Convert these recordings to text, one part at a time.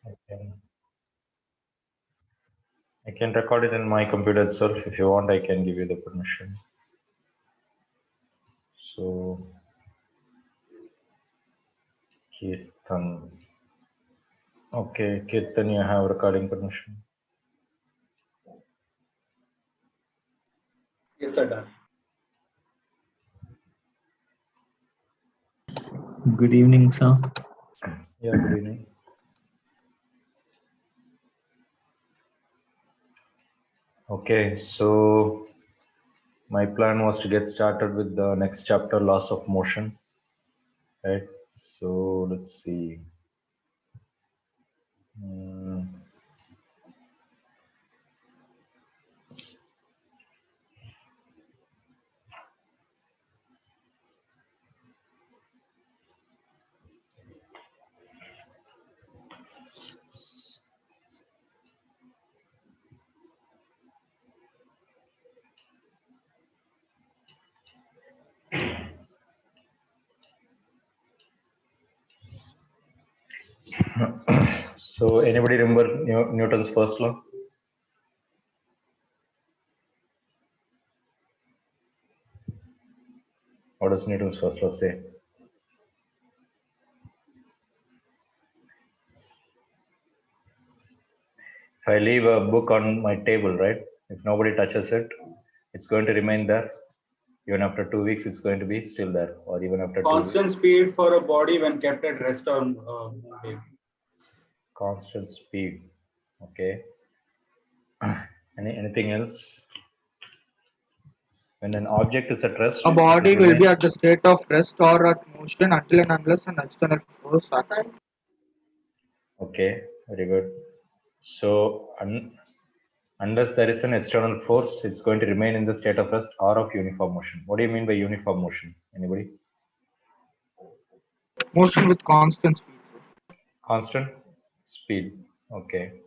I can record it in my computer itself. If you want, I can give you the permission. So, Kirtan. Okay, Kirtan, you have recording permission. Yes, sir. Done. Good evening, sir. Yeah, good evening. Okay, so my plan was to get started with the next chapter, laws of motion. Right. So let's see. So anybody remember Newton's first law? What does Newton's first law say? If I leave a book on my table, right? If nobody touches it, it's going to remain there. Even after 2 weeks, it's going to be still there, or even after 2 weeks. Constant speed for a body when kept at rest or moving. Constant speed. Okay. Anything else? When an object is at rest, A it body will remain- be at the state of rest or at motion until and unless an external force acts. Okay, very good. So unless there is an external force, it's going to remain in the state of rest or of uniform motion. What do you mean by uniform motion? Anybody? Motion with constant speed. Constant speed. Okay.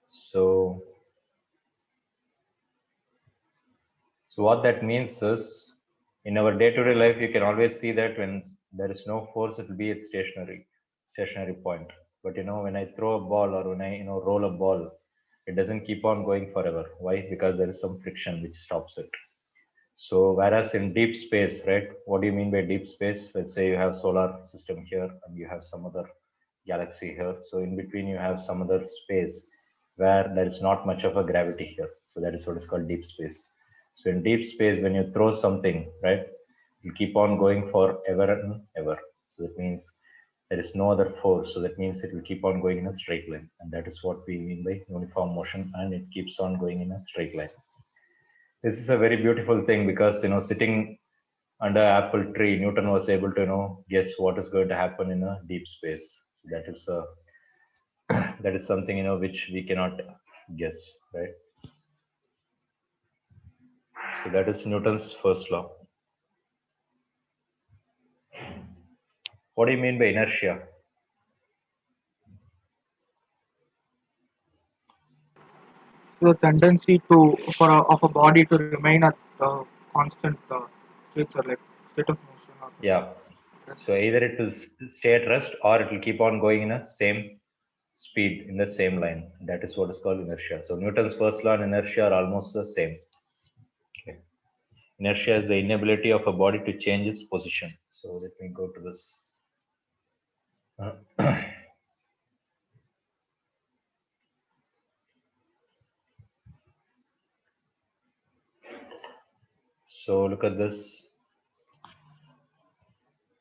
So what that means is, in our day-to-day life, you can always see that when there is no force, it will be at stationary point. But when I throw a ball or when I roll a ball, it doesn't keep on going forever. Why? Because there is some friction which stops it. So whereas in deep space, right? What do you mean by deep space? Let's say you have solar system here and you have some other galaxy here. So in between you have some other space where there is not much of a gravity here. So that is what is called deep space. So in deep space, when you throw something, right, you keep on going for ever and ever. So that means there is no other force. So that means it will keep on going in a straight line. And that is what we mean by uniform motion, and it keeps on going in a straight line. This is a very beautiful thing because sitting under apple tree, Newton was able to guess what is going to happen in a deep space. That is that is something which we cannot guess, right? So that is Newton's first law. What do you mean by inertia? The tendency of a body to remain at constant states or like state of motion. Or Yeah. So either it will stay at rest or it will keep on going in a same speed in the same line. That is what is called inertia. So Newton's first law and inertia are almost the same. Okay. Inertia is the inability of a body to change its position. So let me go to this. So look at this.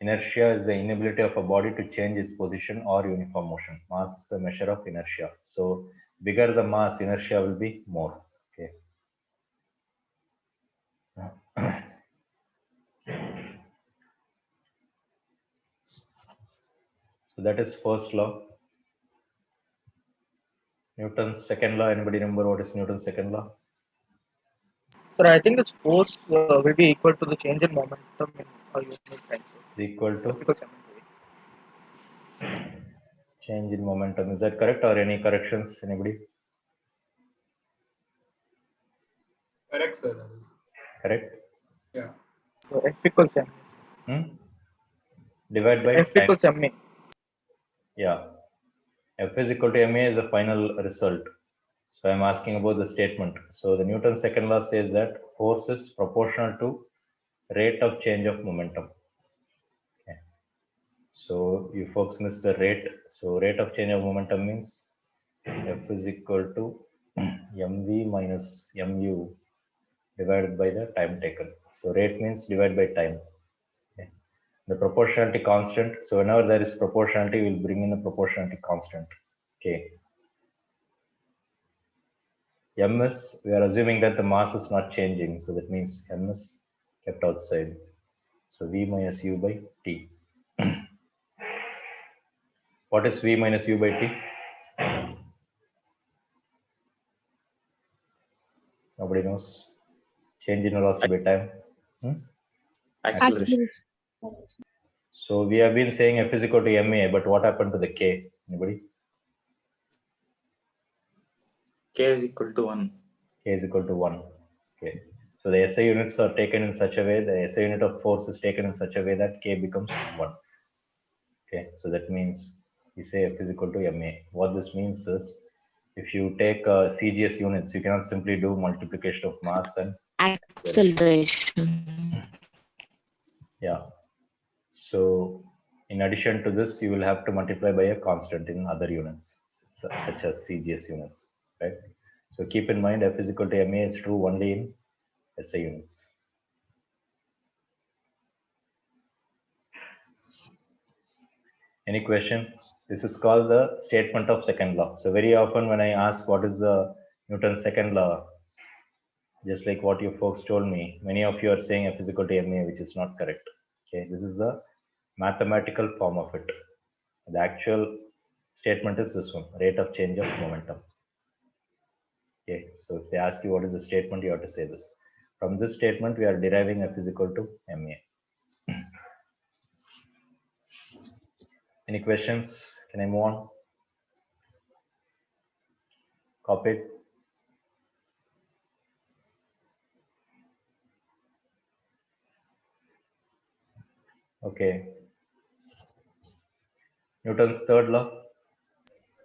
Inertia is the inability of a body to change its position or uniform motion. Mass is a measure of inertia. So bigger the mass, inertia will be more. Okay. So that is first law. Newton's second law. Anybody remember what is Newton's second law? So I think its force will be equal to the change in momentum in a unit time. Is equal to Because change in momentum. Is that correct or any corrections? Anybody? Correct, sir. That is. Correct? Yeah. F equals m. Divide by F time. equals ma. Yeah. F is equal to ma is the final result. So I'm asking about the statement. So the Newton's second law says that force is proportional to rate of change of momentum. Okay. So you folks missed the rate. So rate of change of momentum means F is equal to mv minus mu divided by the time taken. So rate means divided by time. Okay. The proportionality constant. So whenever there is proportionality, we'll bring in the proportionality constant. Okay. M is, we are assuming that the mass is not changing. So that means M is kept outside. So V minus U by T. What is V minus U by T? Nobody knows. Change in velocity by time. Acceleration. So we have been saying F is equal to ma, but what happened to the K? Anybody? K is equal to 1. K is equal to 1. Okay. So the SI units are taken in such a way, the SI unit of force is taken in such a way that K becomes 1. Okay. So that means we say F is equal to ma. What this means is, if you take CGS units, you cannot simply do multiplication of mass and acceleration. yeah. So in addition to this, you will have to multiply by a constant in other units, such as CGS units, right? So keep in mind F is equal to ma is true only in SI units. Any question? This is called the statement of second law. So very often when I ask what is the Newton's second law, just like what you folks told me, many of you are saying F is equal to ma, which is not correct. Okay, this is the mathematical form of it. The actual statement is this one, rate of change of momentum. Okay, so if they ask you what is the statement, you have to say this. From this statement, we are deriving F is equal to ma. Any questions? Can I move on? Copy it. Okay. Newton's third law.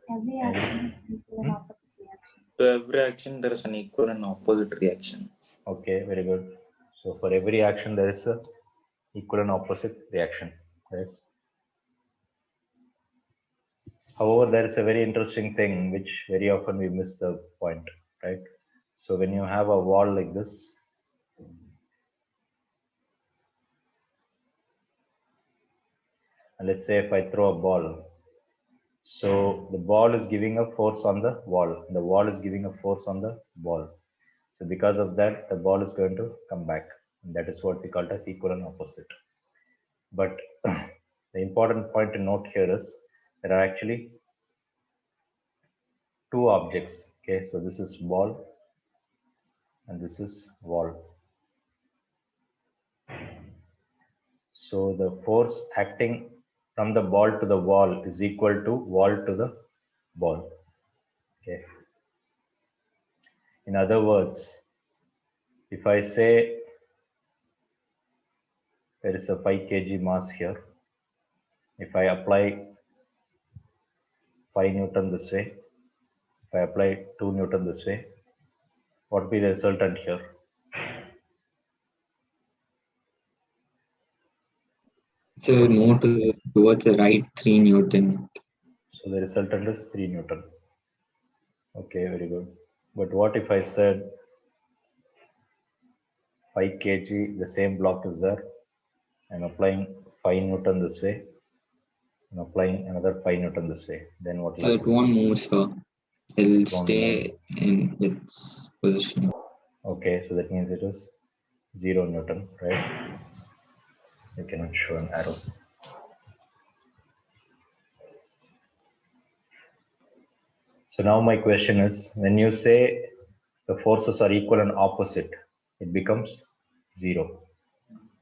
Every action is equal and opposite reaction. To every action, there is an equal and opposite reaction. Okay, very good. So for every action, there is a equal and opposite reaction, right? However, there is a very interesting thing which very often we miss the point, right? So when you have a wall like this, and let's say if I throw a ball, so the ball is giving a force on the wall, the wall is giving a force on the ball. So because of that, the ball is going to come back. And that is what we call as equal and opposite. But the important point to note here is there are actually two objects. Okay, so this is ball and this is wall. So the force acting from the ball to the wall is equal to wall to the ball. Okay. In other words, if I say there is a 5 kg mass here, if I apply 5 Newton this way, if I apply 2 Newton this way, what will be the resultant here? So more towards the right 3 Newton. So the resultant is 3 Newton. Okay, very good. But what if I said 5 kg, the same block is there. I'm applying 5 Newton this way. I'm applying another 5 Newton this way. Then what will So it happen? won't move, sir. It'll It won't stay in its position. Okay, so that means it is 0 Newton, right? You cannot show an arrow. So now my question is, when you say the forces are equal and opposite, it becomes 0.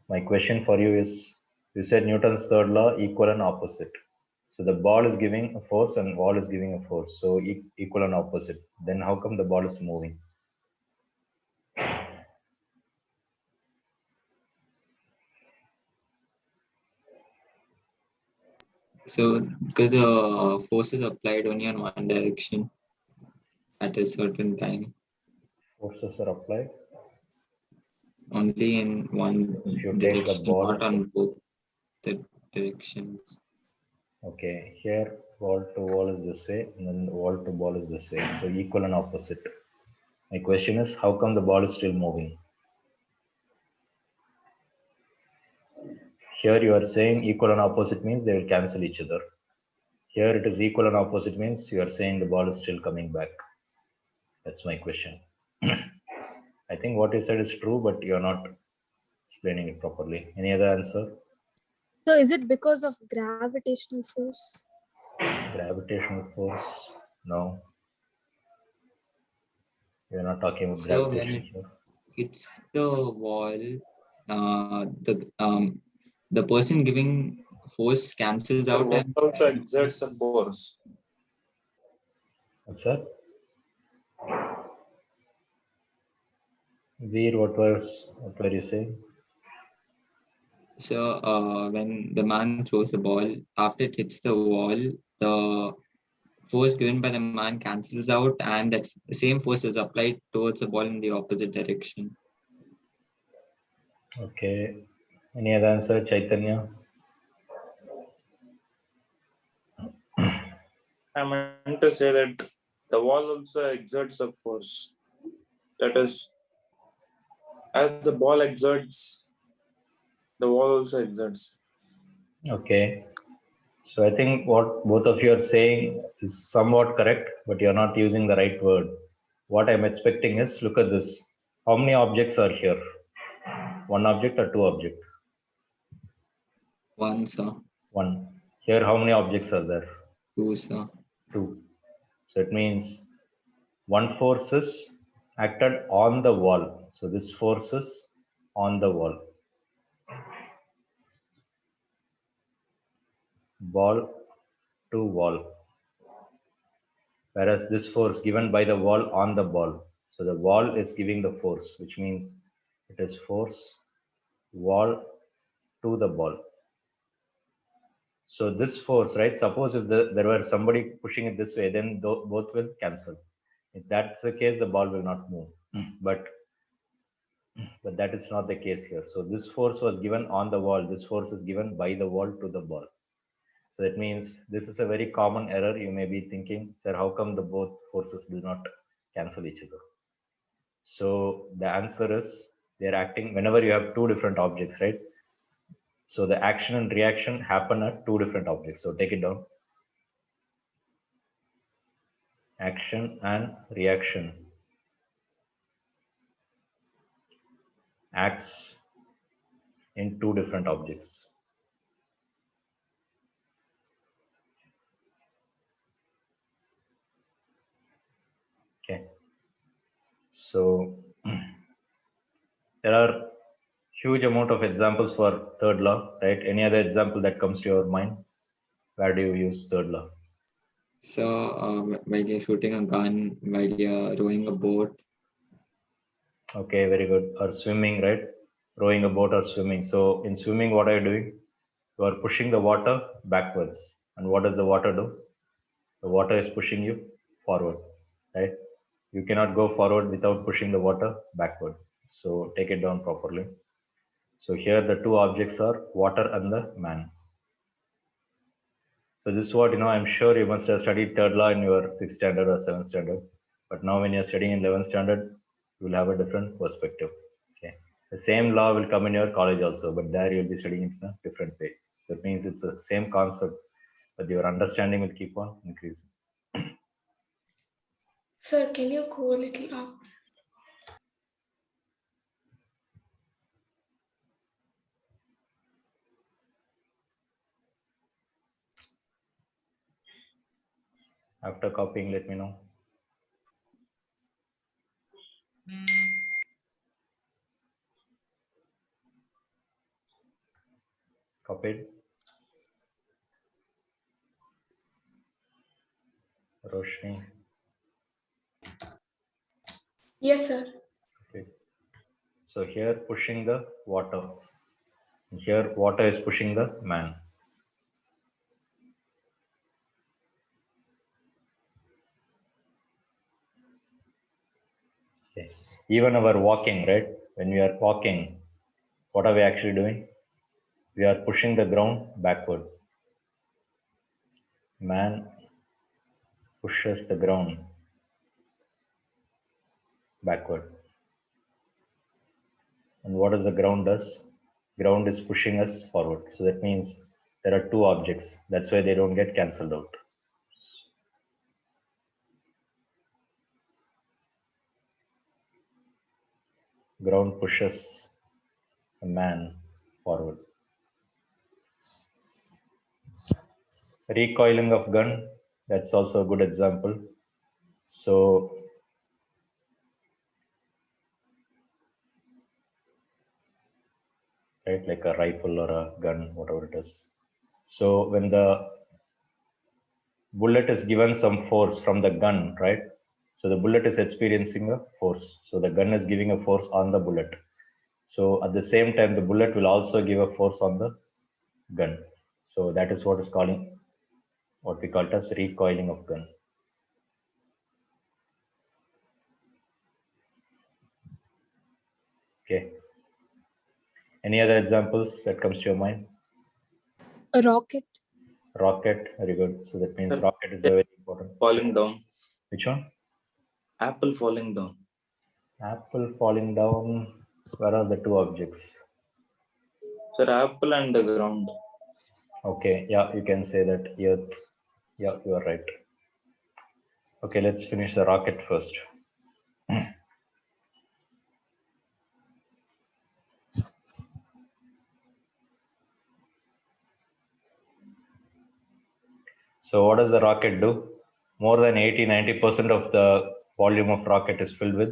My question for you is, you said Newton's third law, equal and opposite. So the ball is giving a force and wall is giving a force. So equal and opposite. Then how come the ball is moving? So because the force is applied only on one direction at a certain time, Forces are applied. only in one If you take the direction, ball, not on both the directions. okay, here wall to wall is this way, and then wall to ball is this way. So equal and opposite. My question is, how come the ball is still moving? Here you are saying equal and opposite means they will cancel each other. Here it is equal and opposite means you are saying the ball is still coming back. That's my question. I think what you said is true, but you're not explaining it properly. Any other answer? So is it because of gravitational force? Gravitational force? No. We're not talking about So when gravitation it here. hits the wall, the person giving force cancels The out wall and also exerts a force. What's that? Veer, what were you saying? so when the man throws the ball, after it hits the wall, the force given by the man cancels out, and that same force is applied towards the ball in the opposite direction. Okay. Any other answer, Chaitanya? I meant to say that the wall also exerts a force. That is, as the ball exerts, the wall also exerts. Okay. So I think what both of you are saying is somewhat correct, but you're not using the right word. What I'm expecting is, look at this. How many objects are here? One object or two objects? One, sir. One. Here, how many objects are there? Two, sir. Two. So it means one force is acted on the wall. So this force is on the wall. Ball to wall. Whereas this force given by the wall on the ball. So the wall is giving the force, which means it is force wall to the ball. So this force, right? Suppose if there were somebody pushing it this way, then both will cancel. If that's the case, the ball will not move. But that is not the case here. So this force was given on the wall. This force is given by the wall to the ball. So that means this is a very common error. You may be thinking, sir, how come the both forces do not cancel each other? So the answer is they're acting whenever you have two different objects, right? So the action and reaction happen at two different objects. So take it down. Action and reaction acts in two different objects. Okay. So there are huge amount of examples for third law, right? Any other example that comes to your mind? Where do you use third law? So while you're shooting a gun, while you're rowing a boat, Okay, very good. Or swimming, right? Rowing a boat or swimming. So in swimming, what are you doing? You are pushing the water backwards. And what does the water do? The water is pushing you forward, right? You cannot go forward without pushing the water backward. So take it down properly. So here the two objects are water and the man. So this is what, I'm sure you must have studied third law in your 6th standard or 7th standard. But now when you're studying in 11th standard, you will have a different perspective. Okay. The same law will come in your college also, but there you'll be studying it in a different way. So it means it's the same concept, but your understanding will keep on increasing. Sir, can you go a little up? After copying, let me know. Copied. Roshni. Yes, sir. Okay. So here pushing the water. Here water is pushing the man. Okay. Even our walking, right? When we are walking, what are we actually doing? We are pushing the ground backward. Man pushes the ground backward. And what does the ground does? Ground is pushing us forward. So that means there are two objects. That's why they don't get cancelled out. Ground pushes a man forward. Recoiling of gun, that's also a good example. So right, like a rifle or a gun, whatever it is. So when the bullet is given some force from the gun, right? So the bullet is experiencing a force. So the gun is giving a force on the bullet. So at the same time, the bullet will also give a force on the gun. So that is what is calling, what we call it as recoiling of gun. Okay. Any other examples that comes to your mind? A rocket. Rocket, very good. So that means Sir, rocket is a very important. Falling down. Which one? Apple falling down. Apple falling down. Where are the two objects? Sir, apple and the ground. Okay, yeah, you can say that earth. Yeah, you are right. Okay, let's finish the rocket first. So what does the rocket do? More than 80-90% of the volume of rocket is filled with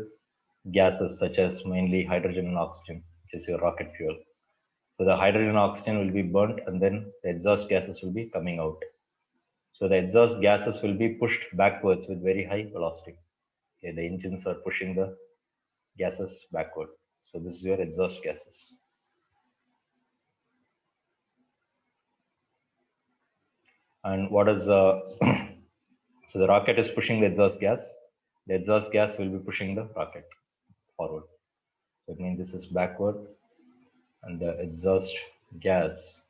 gases such as mainly hydrogen and oxygen, which is your rocket fuel. So the hydrogen and oxygen will be burnt and then the exhaust gases will be coming out. So the exhaust gases will be pushed backwards with very high velocity. Okay, the engines are pushing the gases backward. So this is your exhaust gases. And what is so the rocket is pushing the exhaust gas. The exhaust gas will be pushing the rocket forward. So it means this is backward, and the exhaust gas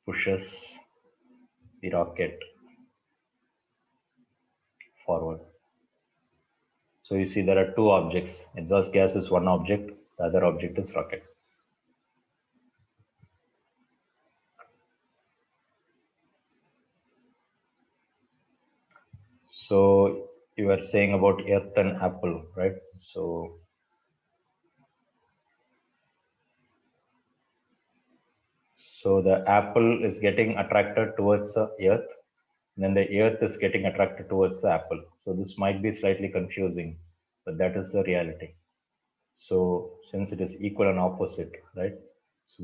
pushes the rocket forward. So you see there are two objects. Exhaust gas is one object, the other object is rocket. So you were saying about earth and apple, right? So the apple is getting attracted towards the earth, and then the earth is getting attracted towards the apple. So this might be slightly confusing, but that is the reality. So since it is equal and opposite, right? So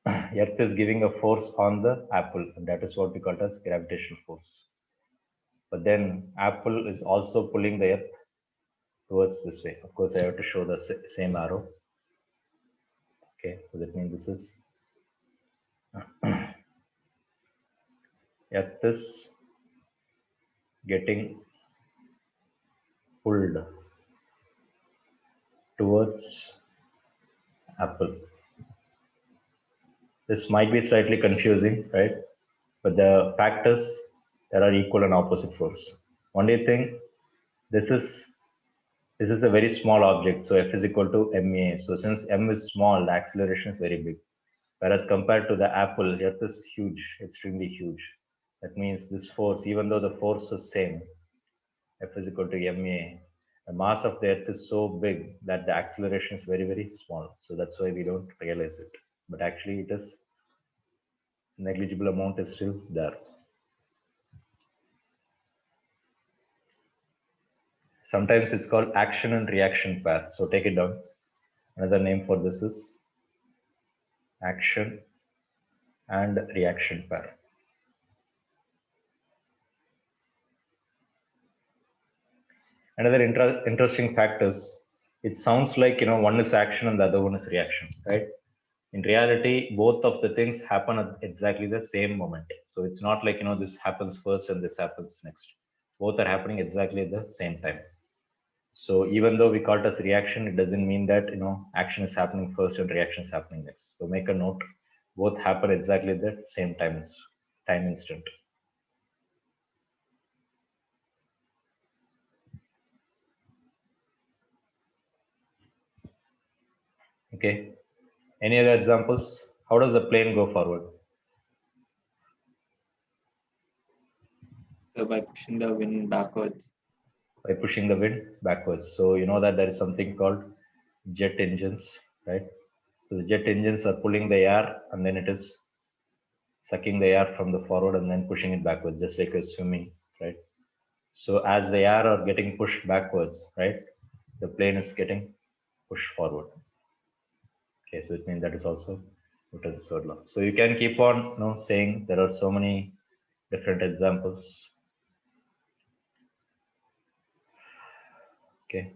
the earth is giving a force on the apple, and that is what we call as gravitational force. But then apple is also pulling the earth towards this way. Of course, I have to show the same arrow. Okay, so that means this is earth is getting pulled towards apple. This might be slightly confusing, right? But the fact is there are equal and opposite force. Only thing, this is a very small object, so F is equal to ma. So since m is small, the acceleration is very big. Whereas compared to the apple, earth is huge, extremely huge. That means this force, even though the force is same, F is equal to ma, the mass of the earth is so big that the acceleration is very, very small. So that's why we don't realize it. But actually it is negligible amount is still there. Sometimes it's called action and reaction pair. So take it down. Another name for this is action and reaction pair. Another interesting fact is it sounds like, one is action and the other one is reaction, right? In reality, both of the things happen at exactly the same moment. So it's not like, this happens first and this happens next. Both are happening exactly at the same time. So even though we call it as reaction, it doesn't mean that, you know, action is happening first and reaction is happening next. So make a note, both happen exactly at the same time instant. Okay. Any other examples? How does the plane go forward? So by pushing the wind backwards. By pushing the wind backwards. So you know that there is something called jet engines, right? So the jet engines are pulling the air and then it is sucking the air from the forward and then pushing it backwards, just like a swimming, right? So as the air are getting pushed backwards, right, the plane is getting pushed forward. Okay, so it means that is also Newton's third law. So you can keep on, you know, saying there are so many different examples. Okay.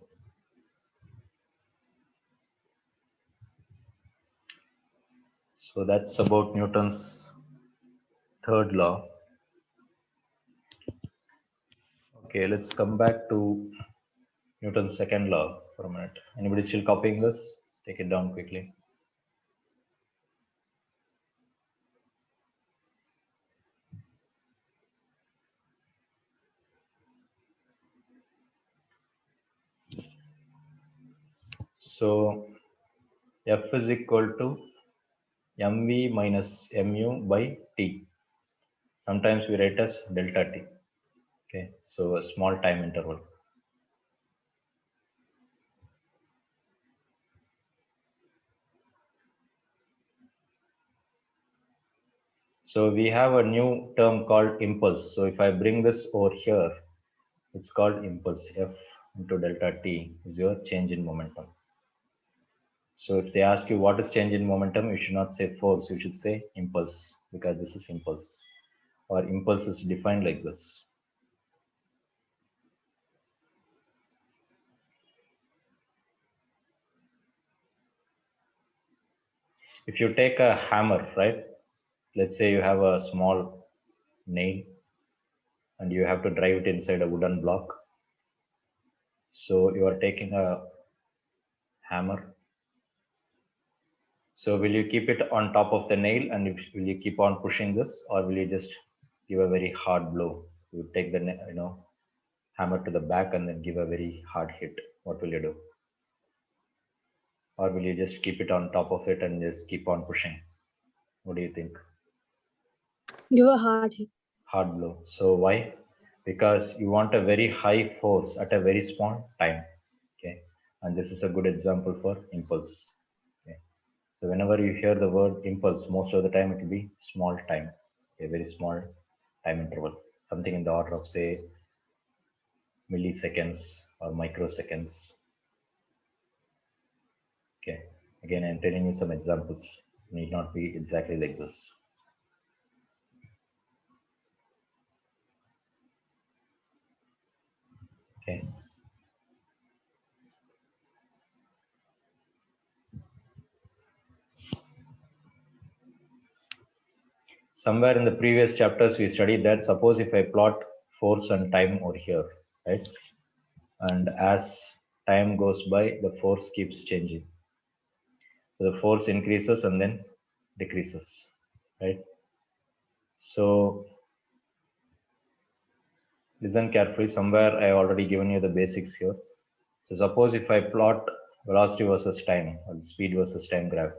So that's about Newton's third law. Okay, let's come back to Newton's second law for a minute. Anybody still copying this? Take it down quickly. So F is equal to mv minus mu by t. Sometimes we write as delta t. Okay, so a small time interval. So we have a new term called impulse. So if I bring this over here, it's called impulse. F into delta t is your change in momentum. So if they ask you what is change in momentum, you should not say force, you should say impulse, because this is impulse, or impulse is defined like this. If you take a hammer, right? Let's say you have a small nail and you have to drive it inside a wooden block. So you are taking a hammer. So will you keep it on top of the nail and will you keep on pushing this, or will you just give a very hard blow? You take the, you know, hammer to the back and then give a very hard hit. What will you do? Or will you just keep it on top of it and just keep on pushing? What do you think? Give a hard hit. Hard blow. So why? Because you want a very high force at a very small time. Okay, and this is a good example for impulse. Okay, so whenever you hear the word impulse, most of the time it will be small time, a very small time interval, something in the order of say milliseconds or microseconds. Okay, again I'm telling you some examples. It need not be exactly like this. Okay. Somewhere in the previous chapters, we studied that suppose if I plot force and time over here, right? And as time goes by, the force keeps changing. So the force increases and then decreases, right? So listen carefully. Somewhere I already given you the basics here. So suppose if I plot velocity versus time, or speed versus time graph,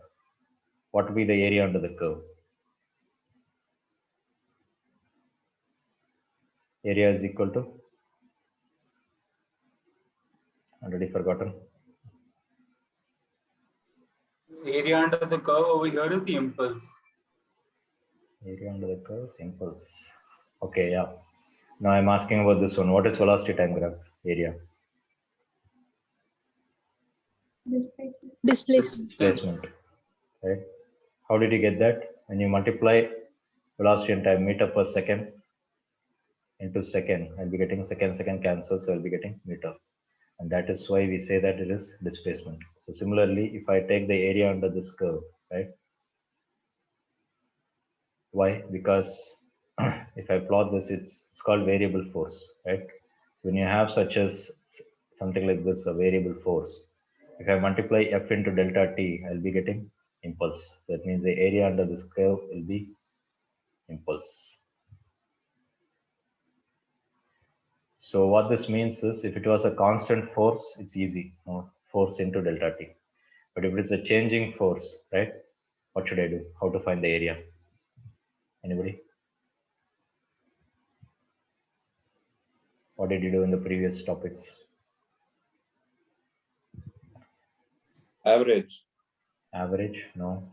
what will be the area under the curve? Area is equal to, already forgotten. Area under the curve over here is the impulse. Area under the curve, impulse. Okay, yeah. Now I'm asking about this one. What is velocity time graph? Area. Displacement. Displacement. Displacement. Right? How did you get that? When you multiply velocity and time meter per second into second, I'll be getting second cancel, so I'll be getting meter. And that is why we say that it is displacement. So similarly, if I take the area under this curve, right? Why? Because if I plot this, it's called variable force, right? When you have something like this, a variable force. If I multiply F into delta T, I'll be getting impulse. That means the area under this curve will be impulse. So what this means is, if it was a constant force, it's easy, force into delta T. But if it's a changing force, right? What should I do? How to find the area? Anybody? What did you do in the previous topics? Average. Average? No.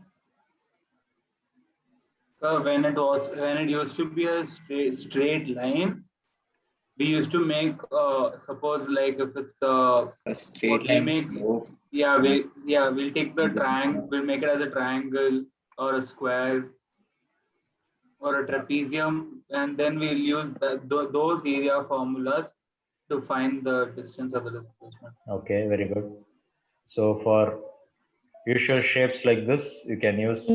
So when it used to be a straight line, we used to make suppose like if it's A straight what we line make, slope. we'll take the triangle, we'll make it as a triangle or a square or a trapezium, and then we'll use those area formulas to find the distance of the displacement. Okay, very good. So for usual shapes like this, you can use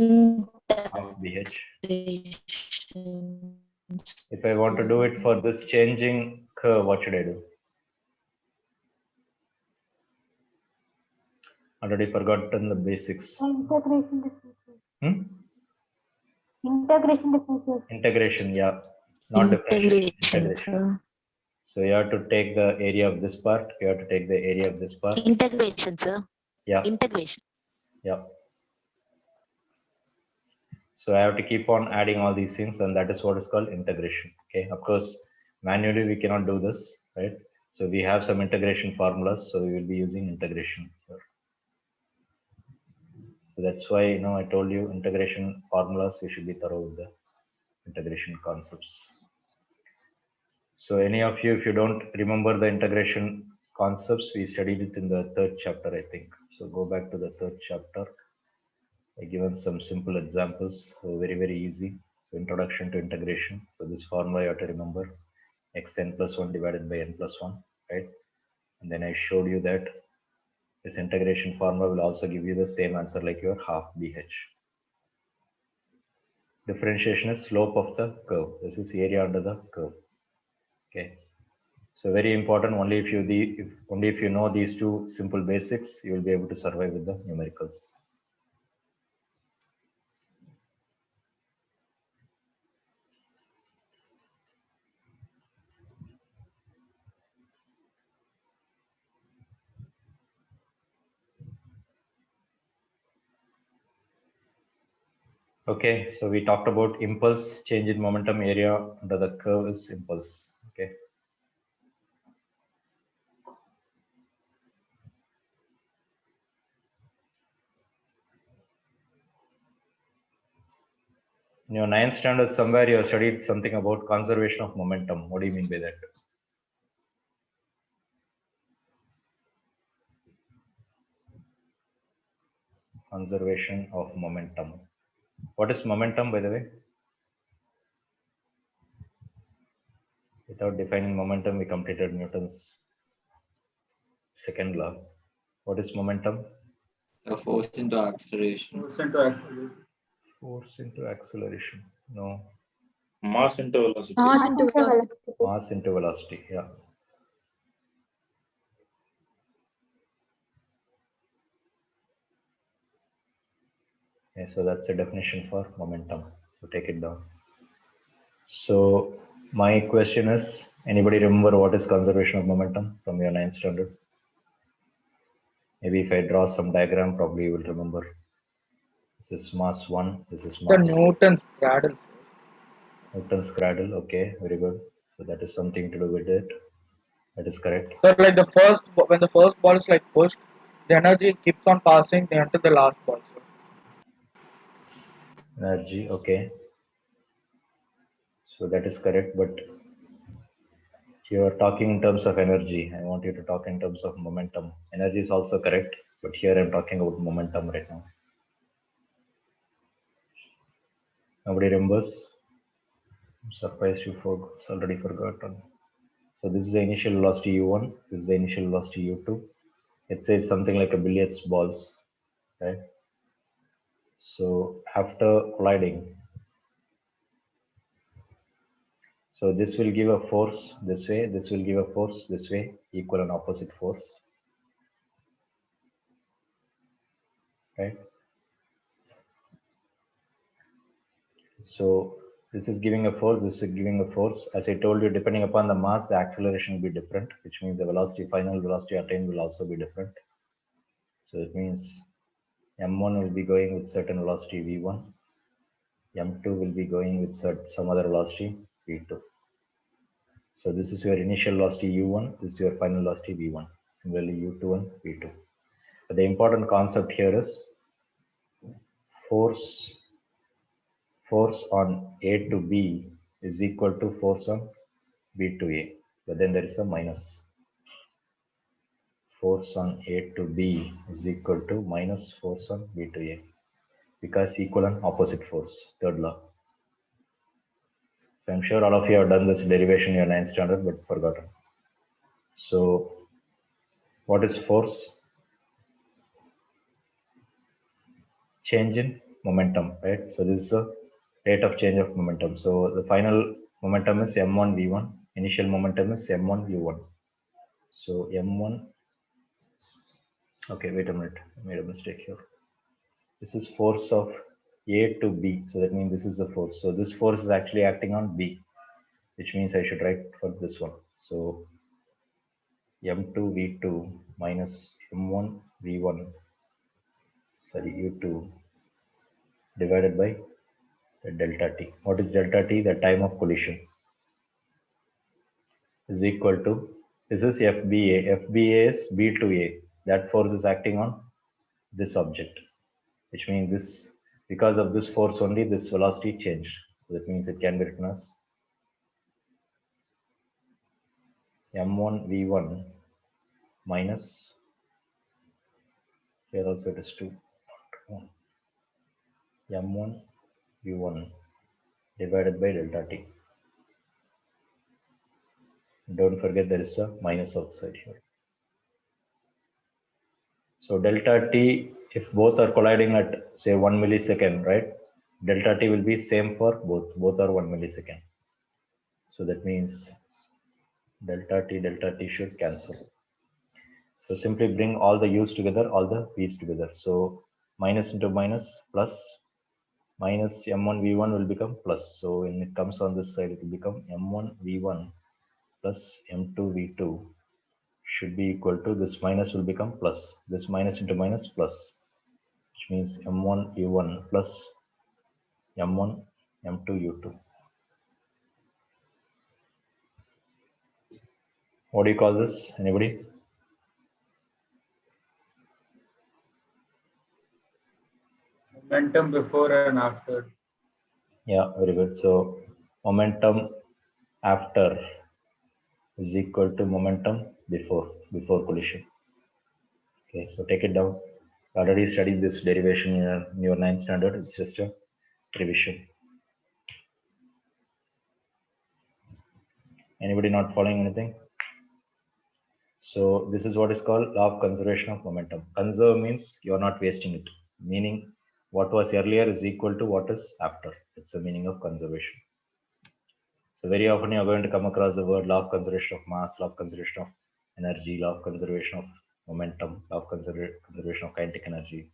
half BH. If I want to do it for this changing curve, what should I do? Already forgotten the basics. Integration differentiation. Hmm? Integration, yeah. Not differentiation. Integration, sir. So you have to take the area of this part. You have to take the area of this part. Integration, sir. Yeah. Integration. Yeah. So I have to keep on adding all these things, and that is what is called integration. Okay. Of course, manually we cannot do this, right? So we have some integration formulas. So we will be using integration here. So that's why, I told you integration formulas, you should be thorough with the integration concepts. So any of you, if you don't remember the integration concepts, we studied it in the 3rd chapter, I think. So go back to the 3rd chapter. I given some simple examples, so very, very easy. So introduction to integration. So this formula you have to remember, xn plus 1 divided by n plus 1, right? And then I showed you that this integration formula will also give you the same answer like your half BH. Differentiation is slope of the curve. This is area under the curve. Okay. So very important. Only if you know these two simple basics, you will be able to survive with the numericals. Okay, so we talked about impulse, change in momentum, area under the curve is impulse. Okay. In your 9th standard, somewhere you have studied something about conservation of momentum. What do you mean by that? Conservation of momentum. What is momentum, by the way? Without defining momentum, we completed Newton's 2nd law. What is momentum? A force into acceleration. Force into acceleration. Force into acceleration. No. Mass into velocity. Mass into velocity. Mass into velocity. Yeah. Okay, so that's a definition for momentum. So take it down. So my question is, anybody remember what is conservation of momentum from your 9th standard? Maybe if I draw some diagram, probably you will remember. This is mass 1. This is The mass 2. Newton's cradle. Newton's cradle. Okay, very good. So that is something to do with it. That is correct. So like when the first ball is like pushed, the energy keeps on passing until the last ball. So Energy. Okay. So that is correct. But you are talking in terms of energy. I want you to talk in terms of momentum. Energy is also correct, but here I'm talking about momentum right now. Nobody remembers? I'm surprised you folks already forgotten. So this is the initial velocity u1. This is the initial velocity u2. It says something like a billiards balls, right? So after colliding, So this will give a force this way, this will give a force this way, equal and opposite force. Right? So this is giving a force, this is giving a force. As I told you, depending upon the mass, the acceleration will be different, which means the velocity, final velocity attained will also be different. So it means M1 will be going with certain velocity V1, M2 will be going with some other velocity V2. So this is your initial velocity U1, this is your final velocity V1. Similarly, U2 and V2. But the important concept here is force on A to B is equal to force on B to A. But then there is a minus. Force on A to B is equal to minus force on B to A. Because equal and opposite force, third law. So I'm sure all of you have done this derivation in your 9th standard but forgotten. So what is force? Change in momentum, right? So this is a rate of change of momentum. So the final momentum is m1 v1, initial momentum is m1 u1. So m1, okay, wait a minute, I made a mistake here. This is force of A to B, so that means this is the force. So this force is actually acting on B, which means I should write for this one. So m2 v2 minus m1 v1, sorry, u2 divided by the delta t. What is delta t? The time of collision is equal to, this is FBA. FBA is B to A. That force is acting on this object, which means this, because of this force only, this velocity changed. So that means it can be written as m1 v1 minus, here also it is 2, m1 v1 divided by delta t. Don't forget there is a minus outside here. So delta t, if both are colliding at say 1 millisecond, right? Delta t will be same for both are 1 millisecond. So that means delta t should cancel. So simply bring all the u's together, all the v's together. So minus into minus plus, minus m1 v1 will become plus. So when it comes on this side, it will become m1 v1 plus m2 v2 should be equal to, this minus will become plus. This minus into minus plus, which means m1 u1 plus m1 m2 u2. What do you call this? Anybody? Momentum before and after. Yeah, very good. So momentum after is equal to momentum before collision. Okay, so take it down. Already studied this derivation in your 9th standard. It's just a revision. Anybody not following anything? So this is what is called law of conservation of momentum. Conserve means you're not wasting it, meaning what was earlier is equal to what is after. It's the meaning of conservation. So very often you're going to come across the word law of conservation of mass, law of conservation of energy, law of conservation of momentum, law of conservation of kinetic energy.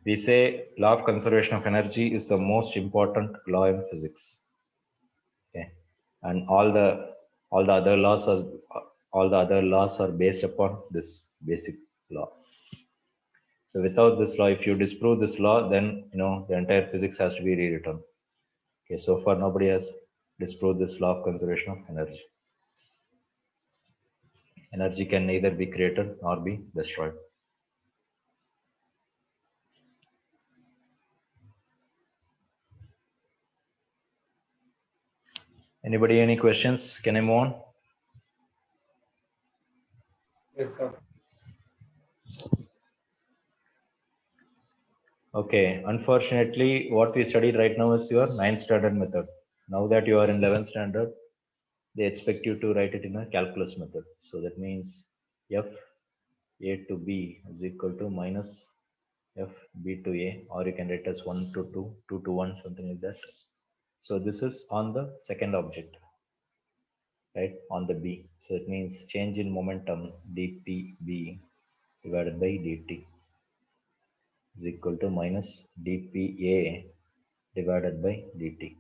We say law of conservation of energy is the most important law in physics. Okay, and all the other laws are based upon this basic law. So without this law, if you disprove this law, then the entire physics has to be rewritten. Okay, so far nobody has disproved this law of conservation of energy. Energy can neither be created nor be destroyed. Anybody, any questions? Can I move on? Yes, sir. Okay, unfortunately, what we studied right now is your 9th standard method. Now that you are in 11th standard, they expect you to write it in a calculus method. So that means F A to B is equal to minus F B to A, or you can write as 1 to 2, 2 to 1, something like that. So this is on the second object, right? On the B. So it means change in momentum dpb divided by dt is equal to minus dpa divided by dt.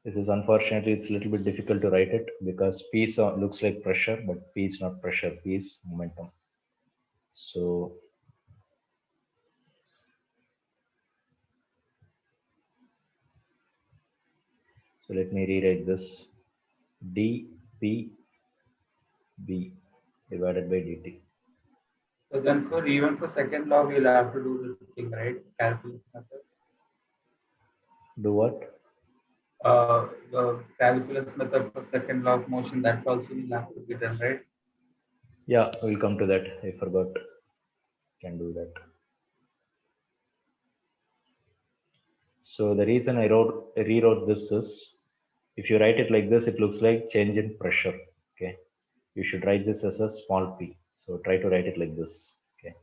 This is unfortunately it's a little bit difficult to write it because P looks like pressure, but P is not pressure, P is momentum. So let me rewrite this dpb divided by dt. So then for even for second law, we'll have to do the thing, right? Calculus method. Do what? The calculus method for second law of motion, that also will have to be done, right? Yeah, we'll come to that. I forgot. Can do that. So the reason I rewrote this is, if you write it like this, it looks like change in pressure. Okay, you should write this as a small p. So try to write it like this. Okay,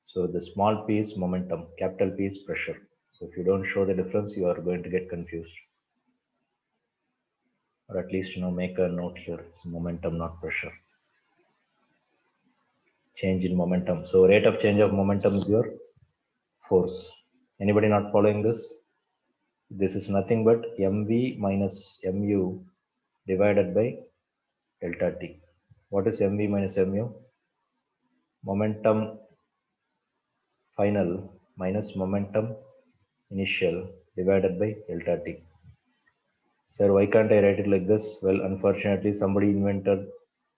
so the small p is momentum, capital P is pressure. So if you don't show the difference, you are going to get confused. Or at least, make a note here. It's momentum, not pressure. Change in momentum. So rate of change of momentum is your force. Anybody not following this? This is nothing but mv minus mu divided by delta t. What is mv minus mu? Momentum final minus momentum initial divided by delta t. Sir, why can't I write it like this? Well, unfortunately, somebody invented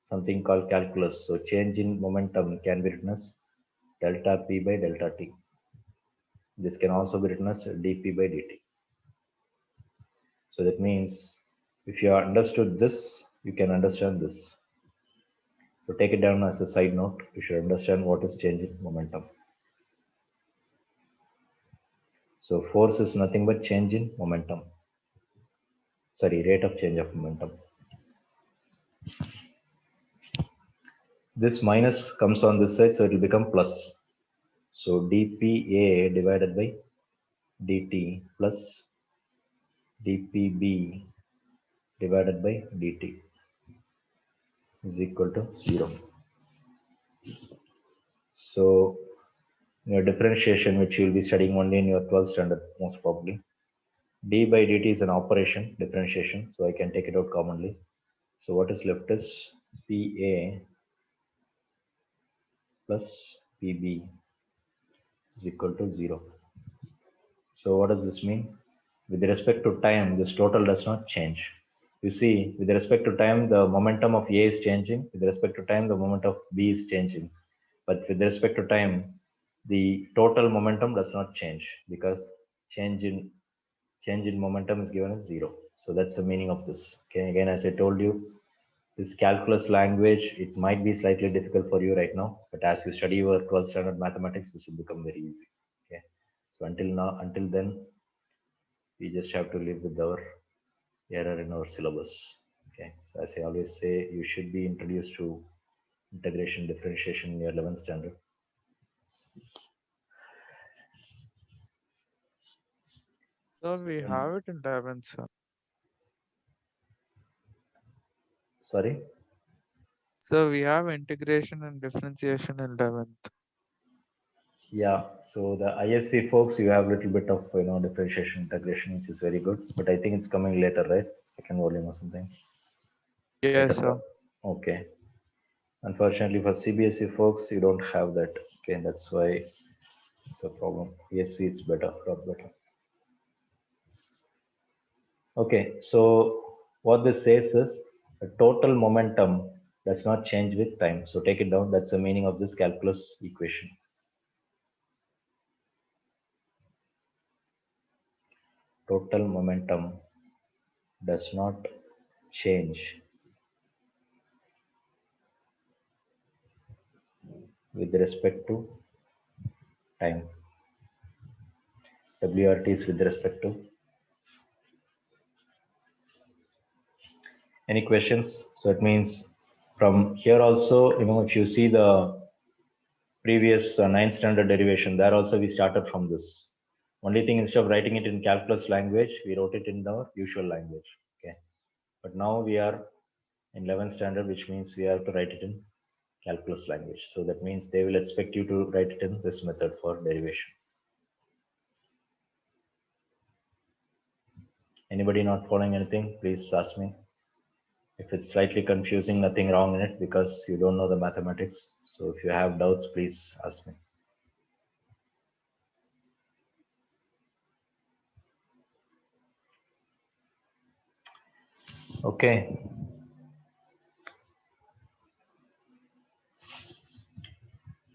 something called calculus. So change in momentum can be written as delta p by delta t. This can also be written as dp by dt. So that means if you understood this, you can understand this. So take it down as a side note. You should understand what is change in momentum. So force is nothing but change in momentum. Sorry, rate of change of momentum. This minus comes on this side, so it will become plus. So dpa divided by dt plus dpb divided by dt is equal to 0. So your differentiation, which you will be studying only in your 12th standard, most probably, d by dt is an operation, differentiation, so I can take it out commonly. So what is left is pa plus pb is equal to 0. So what does this mean? With respect to time, this total does not change. You see, with respect to time, the momentum of A is changing. With respect to time, the momentum of B is changing. But with respect to time, the total momentum does not change because change in momentum is given as 0. So that's the meaning of this. Okay, again, as I told you, this calculus language, it might be slightly difficult for you right now, but as you study your 12th standard mathematics, this will become very easy. Okay, so until then, we just have to live with our error in our syllabus. Okay, so as I always say, you should be introduced to integration differentiation in your 11th standard. So we have it in 11th, sir. Sorry? So we have integration and differentiation in 11th. Yeah, so the ISC folks, you have a little bit of differentiation integration, which is very good, but I think it's coming later, right? Second volume or something. Yes, sir. Okay. Unfortunately for CBSE folks, you don't have that. Okay, that's why it's a problem. ESC, it's better, a lot better. Okay, so what this says is the total momentum does not change with time. So take it down. That's the meaning of this calculus equation. Total momentum does not change with respect to time. WRT is with respect to. Any questions? So it means from here also, if you see the previous 9th standard derivation, there also we started from this. Only thing, instead of writing it in calculus language, we wrote it in the usual language. Okay. But now we are in 11th standard, which means we have to write it in calculus language. So that means they will expect you to write it in this method for derivation. Anybody not following anything, please ask me. If it's slightly confusing, nothing wrong in it because you don't know the mathematics. So if you have doubts, please ask me. Okay.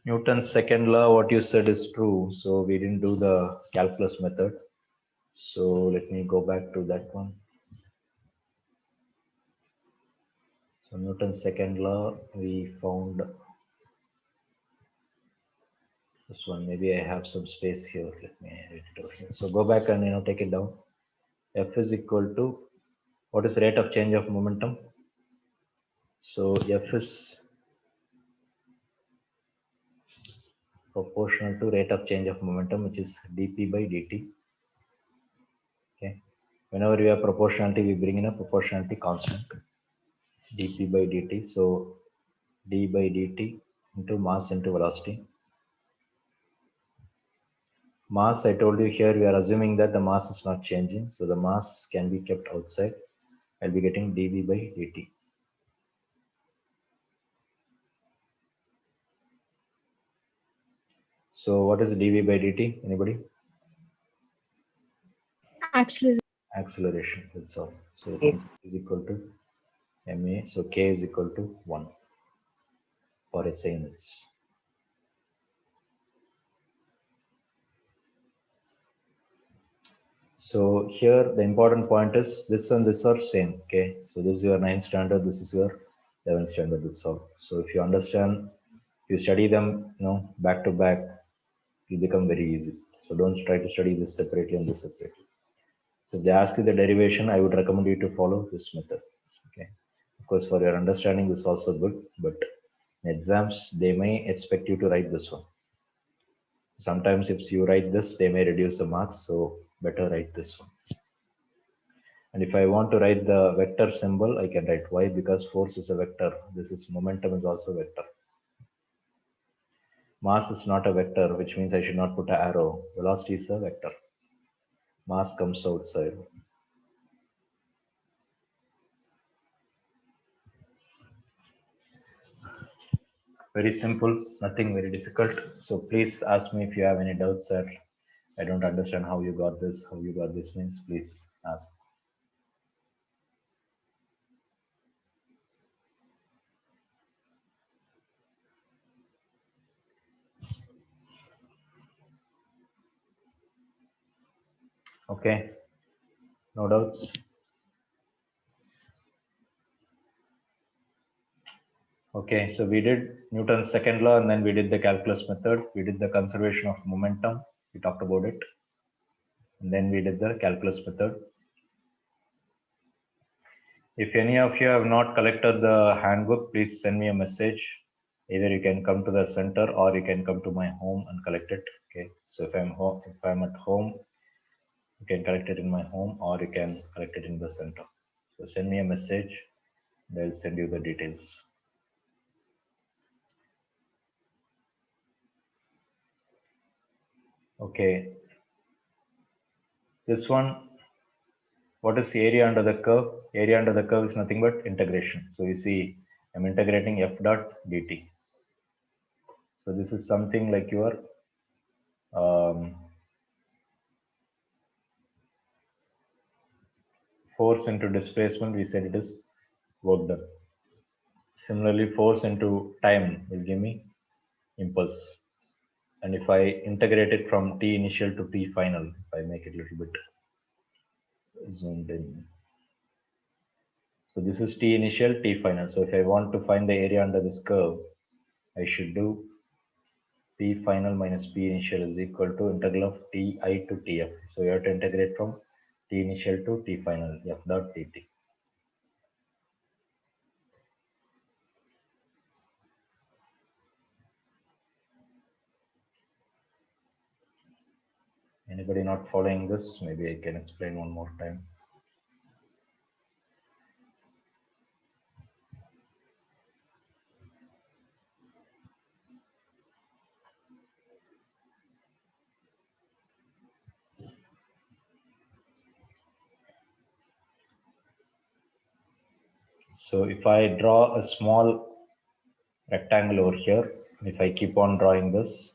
Newton's second law, what you said is true. So we didn't do the calculus method. So let me go back to that one. So Newton's second law, we found this one. Maybe I have some space here. Let me write it over here. So go back and take it down. F is equal to, what is the rate of change of momentum? So F is proportional to rate of change of momentum, which is dp by dt. Okay. Whenever we have proportionality, we bring in a proportionality constant, dp by dt. So d by dt into mass into velocity. Mass, I told you here, we are assuming that the mass is not changing. So the mass can be kept outside. I'll be getting dv by dt. So what is dv by dt? Anybody? Acceleration. Acceleration, that's all. So it means is equal to ma. So k is equal to 1 for SI units. So here the important point is this and this are same. Okay. So this is your 9th standard. This is your 11th standard. That's all. So if you understand, if you study them, back to back, it will become very easy. So don't try to study this separately and this separately. So if they ask you the derivation, I would recommend you to follow this method. Okay. Of course, for your understanding, this is also good, but in exams, they may expect you to write this one. Sometimes if you write this, they may reduce the marks. So better write this one. And if I want to write the vector symbol, I can write y because force is a vector. This is momentum is also a vector. Mass is not a vector, which means I should not put an arrow. Velocity is a vector. Mass comes outside. Very simple, nothing very difficult. So please ask me if you have any doubts that I don't understand how you got this, means please ask. Okay, no doubts. Okay, so we did Newton's second law and then we did the calculus method. We did the conservation of momentum. We talked about it. And then we did the calculus method. If any of you have not collected the handbook, please send me a message. Either you can come to the center or you can come to my home and collect it. Okay, so if I'm at home, you can collect it in my home or you can collect it in the center. So send me a message. They'll send you the details. Okay. This one, what is the area under the curve? Area under the curve is nothing but integration. So you see, I'm integrating f dot dt. So this is something like your force into displacement. We said it is work done. Similarly, force into time will give me impulse. And if I integrate it from t initial to t final, if I make it a little bit zoomed in. So this is t initial, t final. So if I want to find the area under this curve, I should do p final minus p initial is equal to integral of ti to tf. So you have to integrate from t initial to t final, f dot dt. Anybody not following this? Maybe I can explain one more time. So if I draw a small rectangle over here, if I keep on drawing this,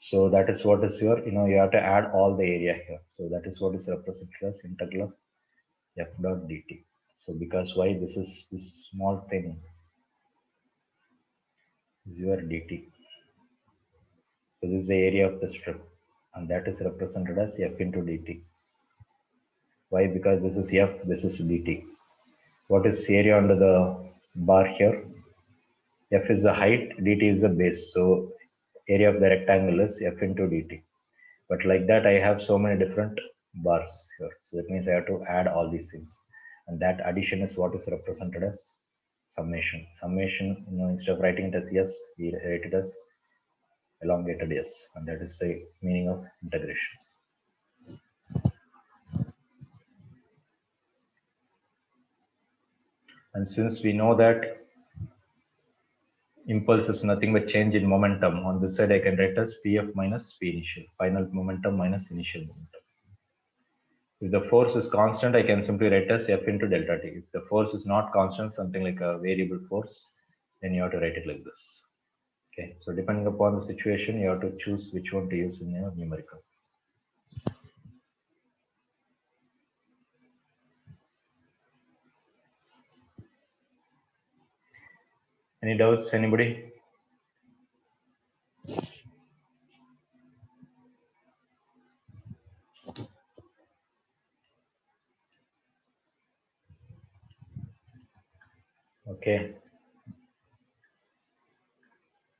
so that is what is your, you have to add all the area here. So that is what is represented as integral of f dot dt. So because why this is this small thing is your dt. So this is the area of the strip, and that is represented as f into dt. Why? Because this is f, this is dt. What is area under the bar here? F is the height, dt is the base. So area of the rectangle is f into dt. But like that, I have so many different bars here. So that means I have to add all these things. And that addition is what is represented as summation. Summation, instead of writing it as yes, we write it as elongated yes. And that is the meaning of integration. And since we know that impulse is nothing but change in momentum, on this side I can write as Pf minus P initial, final momentum minus initial momentum. If the force is constant, I can simply write as F into delta T. If the force is not constant, something like a variable force, then you have to write it like this. Okay, so depending upon the situation, you have to choose which one to use in your numerical. Any doubts, anybody? Okay.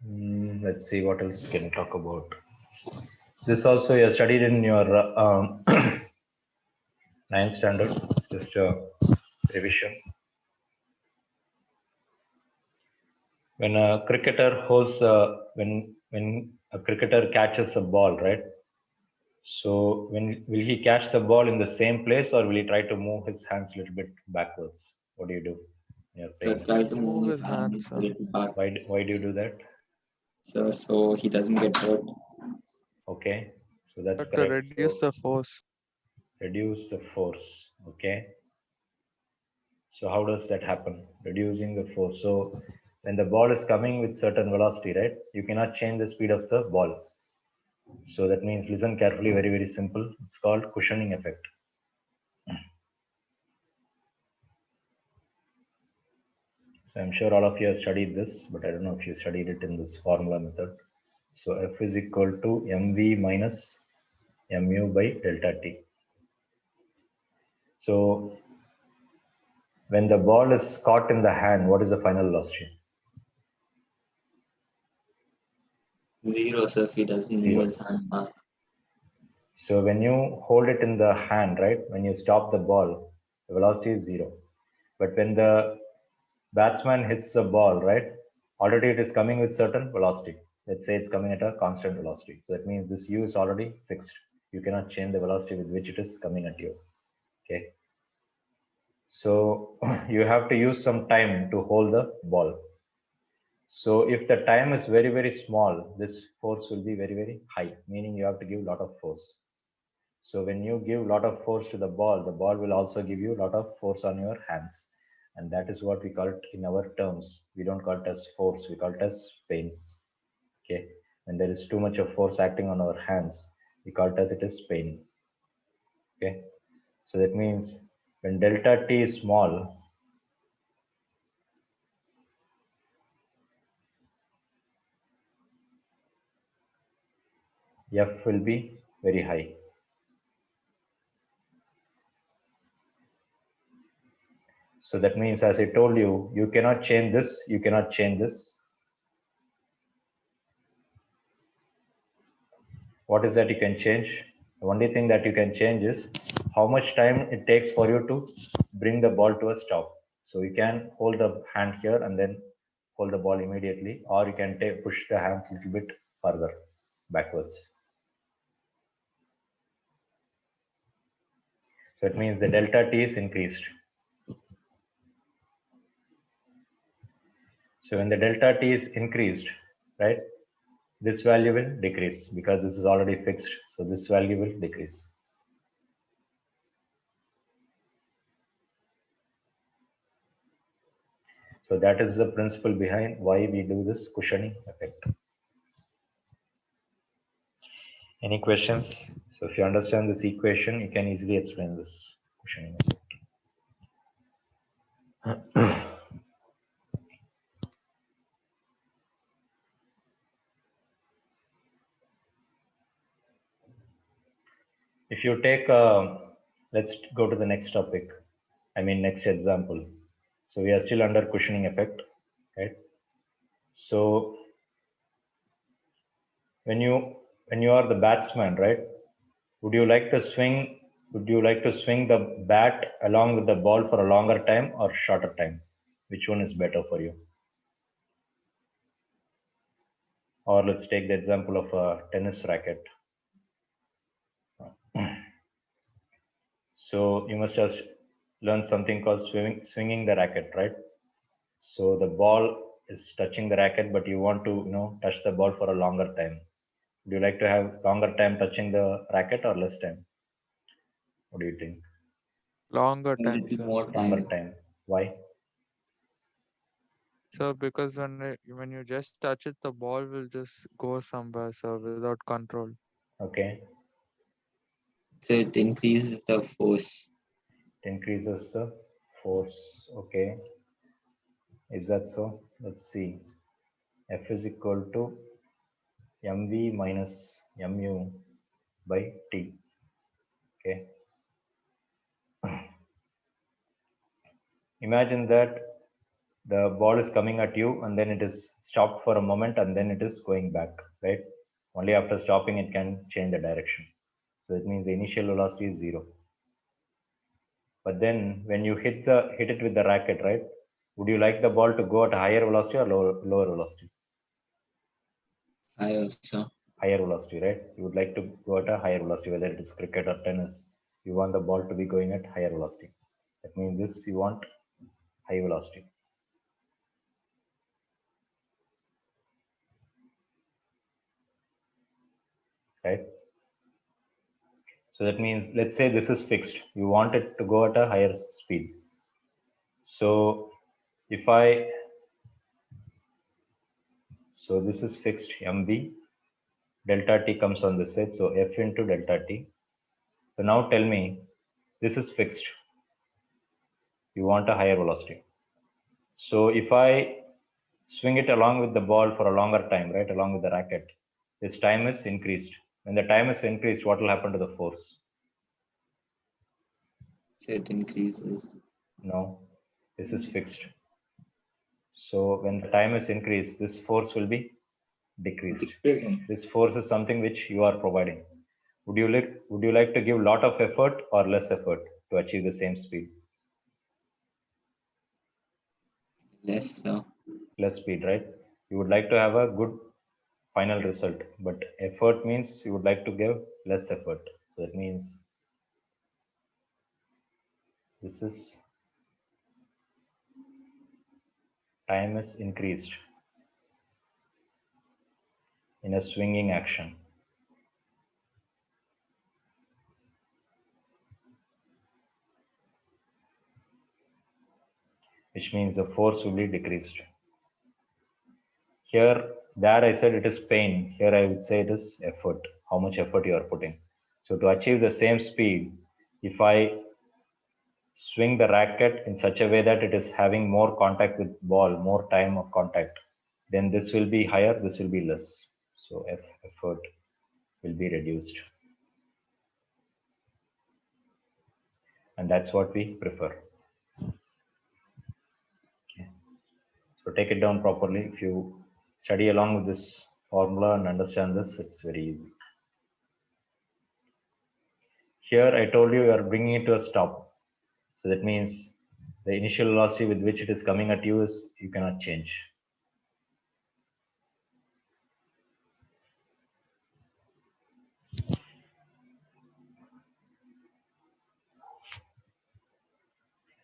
Let's see what else can we talk about. This also you have studied in your 9th standard, just a revision. When a cricketer holds when a cricketer catches a ball, right? So when will he catch the ball in the same place, or will he try to move his hands a little bit backwards? What do you do? So try to move his his hand hands, a little back. Why do you do that? So he doesn't get hurt. Okay, so that's but to correct. reduce So the force. reduce the force. Okay. So how does that happen? Reducing the force. So when the ball is coming with certain velocity, right? You cannot change the speed of the ball. So that means listen carefully, very, very simple. It's called cushioning effect. So I'm sure all of you have studied this, but I don't know if you studied it in this formula method. So F is equal to mv minus mu by delta t. So when the ball is caught in the hand, what is the final velocity? 0, so if he doesn't move his hand back. So when you hold it in the hand, right, when you stop the ball, the velocity is 0. But when the batsman hits the ball, right, already it is coming with certain velocity. Let's say it's coming at a constant velocity. So that means this u is already fixed. You cannot change the velocity with which it is coming at you. Okay. So you have to use some time to hold the ball. So if the time is very, very small, this force will be very, very high, meaning you have to give a lot of force. So when you give a lot of force to the ball will also give you a lot of force on your hands. And that is what we call it in our terms. We don't call it as force, we call it as pain. Okay. When there is too much of force acting on our hands, we call it as it is pain. Okay. So that means when delta t is small, F will be very high. So that means, as I told you, you cannot change this, you cannot change this. What is that you can change? The only thing that you can change is how much time it takes for you to bring the ball to a stop. So you can hold the hand here and then hold the ball immediately, or you can push the hands a little bit further backwards. So it means the delta t is increased. So when the delta t is increased, right, this value will decrease because this is already fixed. So this value will decrease. So that is the principle behind why we do this cushioning effect. Any questions? So if you understand this equation, you can easily explain this cushioning effect. If you take, let's go to the next topic. I mean, next example. So we are still under cushioning effect, right? So when you are the batsman, right? Would you like to swing? Would you like to swing the bat along with the ball for a longer time or shorter time? Which one is better for you? Or let's take the example of a tennis racket. So you must have learned something called swinging the racket, right? So the ball is touching the racket, but you want to, touch the ball for a longer time. Do you like to have longer time touching the racket or less time? What do you think? Longer A time, little sir. more Longer time. time. Why? So because when you just touch it, the ball will just go somewhere, sir, without control. Okay. So it increases the force. It increases the force. Okay. Is that so? Let's see. F is equal to mv minus mu by t. Okay. Imagine that the ball is coming at you and then it is stopped for a moment and then it is going back, right? Only after stopping it can change the direction. So it means the initial velocity is 0. But then when you hit it with the racket, right? Would you like the ball to go at a higher velocity or lower velocity? I also. Higher velocity, right? You would like to go at a higher velocity, whether it is cricket or tennis. You want the ball to be going at higher velocity. That means this you want high velocity. Right? So that means, let's say this is fixed. You want it to go at a higher speed. So so this is fixed mv, delta t comes on this side. So f into delta t. So now tell me, this is fixed. You want a higher velocity. So if I swing it along with the ball for a longer time, right, along with the racket, this time is increased. When the time is increased, what will happen to the force? So it increases. No, this is fixed. So when the time is increased, this force will be decreased. This force is something which you are providing. Would you like to give lot of effort or less effort to achieve the same speed? Less so. Less speed, right? You would like to have a good final result, but effort means you would like to give less effort. So that means this is time is increased in a swinging action. Which means the force will be decreased. There I said it is pain. Here I would say it is effort, how much effort you are putting. So to achieve the same speed, if I swing the racket in such a way that it is having more contact with ball, more time of contact, then this will be higher, this will be less. So effort will be reduced. And that's what we prefer. Okay. So take it down properly. If you study along with this formula and understand this, it's very easy. Here I told you are bringing it to a stop. So that means the initial velocity with which it is coming at you is you cannot change.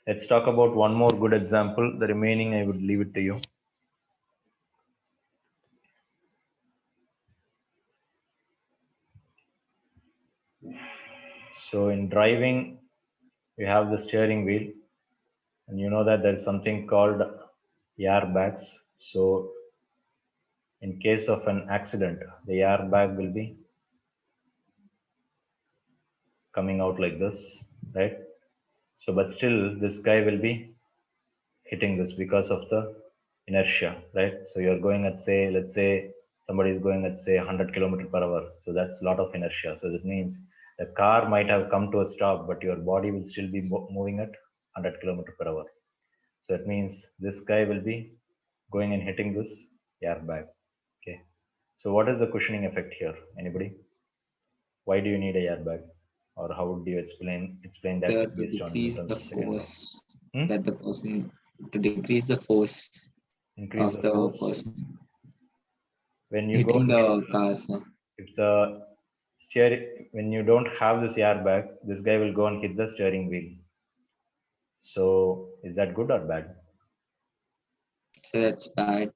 Let's talk about one more good example. The remaining, I would leave it to you. So in driving, you have the steering wheel, and you know that there's something called airbags. So in case of an accident, the airbag will be coming out like this, right? So, but still this guy will be hitting this because of the inertia, right? So you're going at say, let's say somebody is going at say 100 kilometers per hour. So that's a lot of inertia. So that means the car might have come to a stop, but your body will still be moving at 100 kilometers per hour. So that means this guy will be going and hitting this airbag. Okay. So what is the cushioning effect here? Anybody? Why do you need a airbag? Or how would you explain To that based on decrease the Newton's second law? force Hmm? that the person, to decrease the force Increase of the the force. person When you hitting go, the cars. if the steering, when you don't have this airbag, this guy will go and hit the steering wheel. So is that good or bad? So that's bad.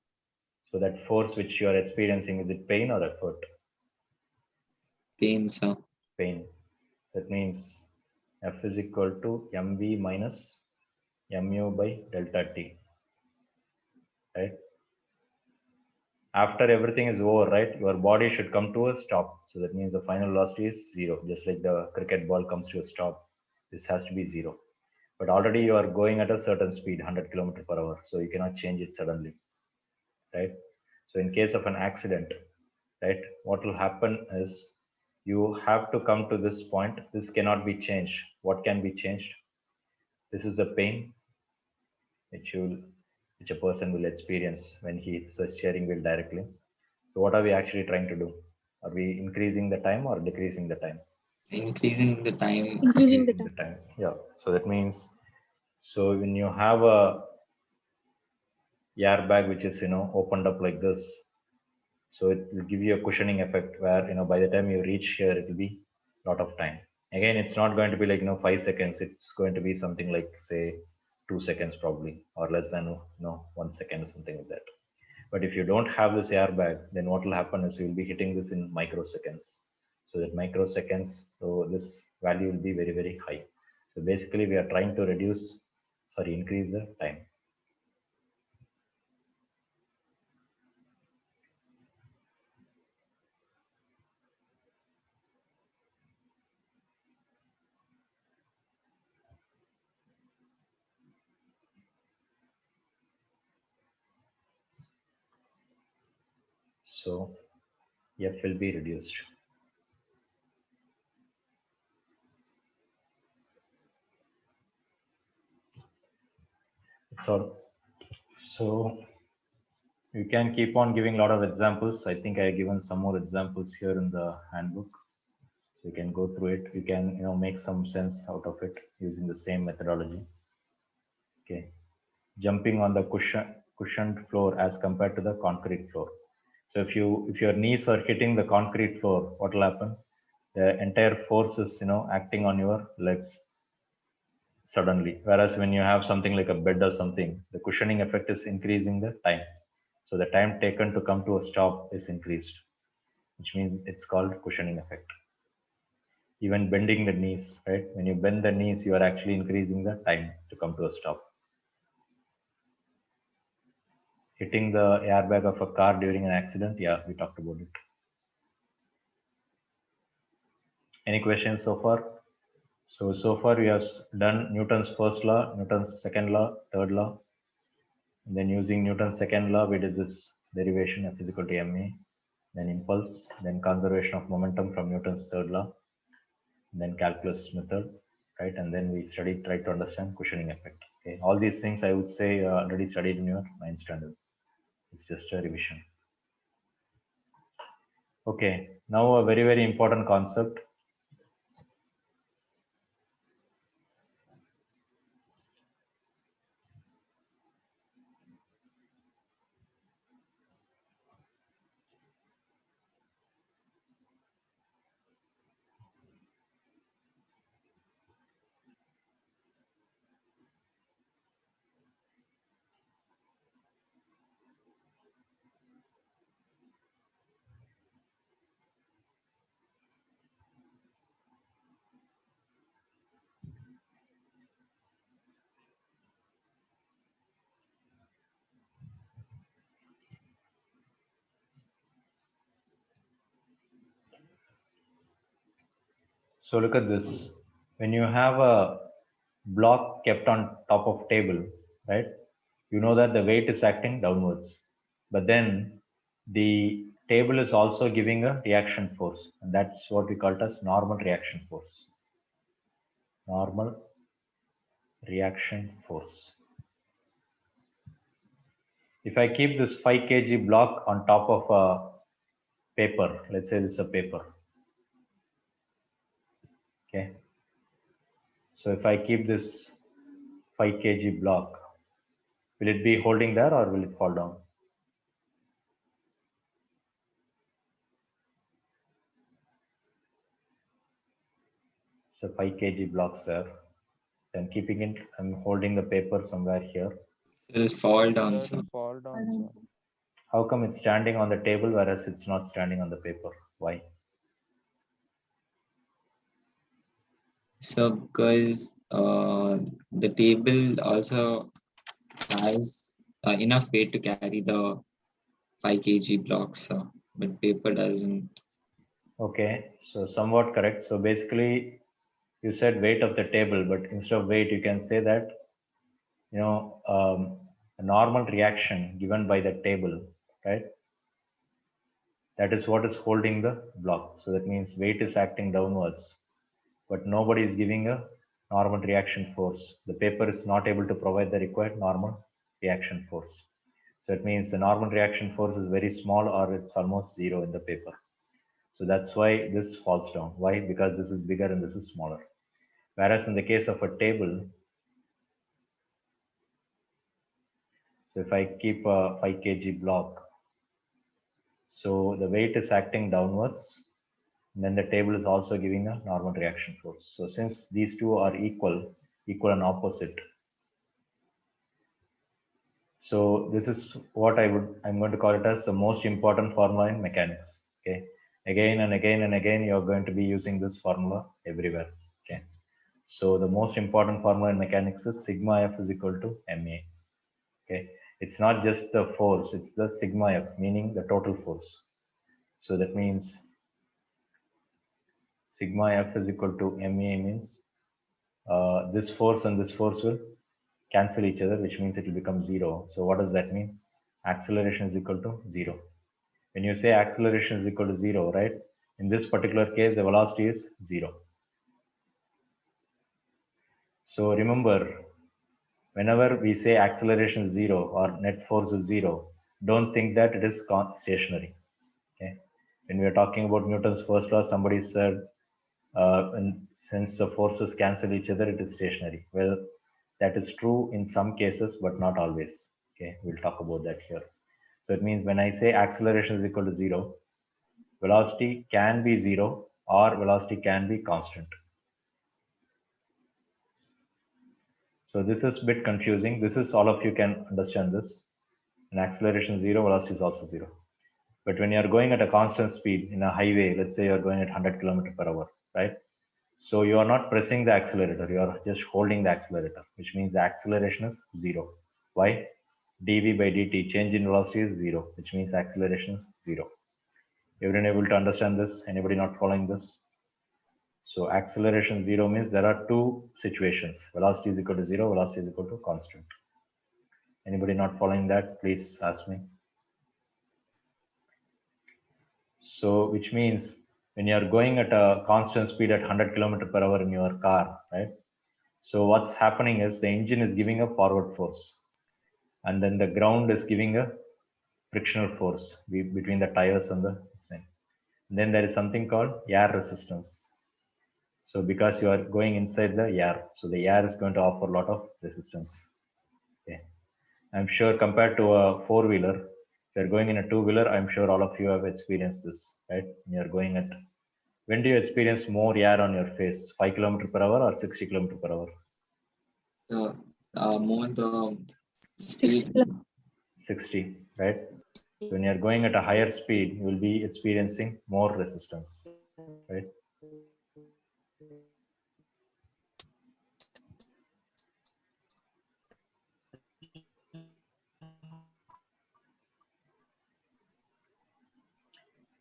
So that force which you are experiencing, is it pain or effort? Pain, sir. Pain. That means F is equal to mv minus mu by delta t, right? After everything is over, right, your body should come to a stop. So that means the final velocity is zero, just like the cricket ball comes to a stop. This has to be zero. But already you are going at a certain speed, 100 kilometers per hour. So you cannot change it suddenly, right? So in case of an accident, right, what will happen is you have to come to this point. This cannot be changed. What can be changed? This is the pain which which a person will experience when he hits the steering wheel directly. So what are we actually trying to do? Are we increasing the time or decreasing the time? Increasing the time. Increasing the Increasing the time. time. Yeah. So that means, so when you have a airbag which is opened up like this, so it will give you a cushioning effect where by the time you reach here it will be a lot of time. Again, it's not going to be like 5 seconds. It's going to be something like say 2 seconds probably, or less than 1 second or something like that. But if you don't have this airbag, then what will happen is you'll be hitting this in microseconds. So that microseconds, so this value will be very, very high. So basically we are trying to increase the time. So F will be reduced. So you can keep on giving a lot of examples. I think I have given some more examples here in the handbook. So you can go through it. You can make some sense out of it using the same methodology. Okay, jumping on the cushioned floor as compared to the concrete floor. So if your knees are hitting the concrete floor, what will happen? The entire force is acting on your legs suddenly. Whereas when you have something like a bed or something, the cushioning effect is increasing the time. So the time taken to come to a stop is increased, which means it's called cushioning effect. Even bending the knees, right? When you bend the knees, you are actually increasing the time to come to a stop. Hitting the airbag of a car during an accident, yeah, we talked about it. Any questions so far? So far we have done Newton's first law, Newton's second law, third law. And then using Newton's second law, we did this derivation of physical to ma, then impulse, then conservation of momentum from Newton's third law, then calculus method, right? And then we tried to understand cushioning effect. Okay, all these things I would say already studied in your 9th standard. It's just a revision. Okay, now a very, very important concept. So look at this. When you have a block kept on top of table, right? You know that the weight is acting downwards. But then the table is also giving a reaction force. And that's what we call it as normal reaction force. Normal reaction force. If I keep this 5 kg block on top of a paper, let's say this is a paper. Okay. So if I keep this 5 kg block, will it be holding there or will it fall down? It's a 5 kg block, sir. Then keeping it, I'm holding the paper somewhere here. It'll fall down, That sir. will fall down, sir. How come it's standing on the table whereas it's not standing on the paper? Why? So because the table also has enough weight to carry the 5 kg blocks, sir, but paper doesn't. Okay, so somewhat correct. So basically, you said weight of the table, but instead of weight, you can say that, a normal reaction given by the table, right? That is what is holding the block. So that means weight is acting downwards, but nobody is giving a normal reaction force. The paper is not able to provide the required normal reaction force. So it means the normal reaction force is very small or it's almost zero in the paper. So that's why this falls down. Why? Because this is bigger and this is smaller. Whereas in the case of a table, so if I keep a 5 kg block, so the weight is acting downwards, and then the table is also giving a normal reaction force. So since these two are equal and opposite, so this is what I'm going to call it as the most important formula in mechanics. Okay. Again and again and again, you're going to be using this formula everywhere. Okay. So the most important formula in mechanics is sigma F is equal to ma. Okay. It's not just the force, it's the sigma F, meaning the total force. So that means sigma F is equal to ma means this force and this force will cancel each other, which means it will become zero. So what does that mean? Acceleration is equal to zero. When you say acceleration is equal to zero, right? In this particular case, the velocity is zero. So remember, whenever we say acceleration is zero or net force is zero, don't think that it is stationary. Okay. When we are talking about Newton's first law, somebody said, and since the forces cancel each other, it is stationary. Well, that is true in some cases, but not always. Okay, we'll talk about that here. So it means when I say acceleration is equal to zero, velocity can be zero or velocity can be constant. So this is a bit confusing. This is all of you can understand this. An acceleration is zero, velocity is also zero. But when you are going at a constant speed in a highway, let's say you're going at 100 km per hour, right? So you are not pressing the accelerator, you are just holding the accelerator, which means the acceleration is zero. Why? dv by dt, change in velocity is zero, which means acceleration is zero. Everyone able to understand this? Anybody not following this? So acceleration zero means there are two situations. Velocity is equal to zero, velocity is equal to constant. Anybody not following that? Please ask me. So which means when you are going at a constant speed at 100 km per hour in your car, right? So what's happening is the engine is giving a forward force, and then the ground is giving a frictional force between the tires and the thing. Then there is something called air resistance. So because you are going inside the air, so the air is going to offer a lot of resistance. Okay. I'm sure compared to a four-wheeler, if you're going in a two-wheeler, I'm sure all of you have experienced this, right? You're going at, when do you experience more air on your face? 5 km per hour or 60 km per hour? So more the 60 speed. 60, right? When you're going at a higher speed, you will be experiencing more resistance, right?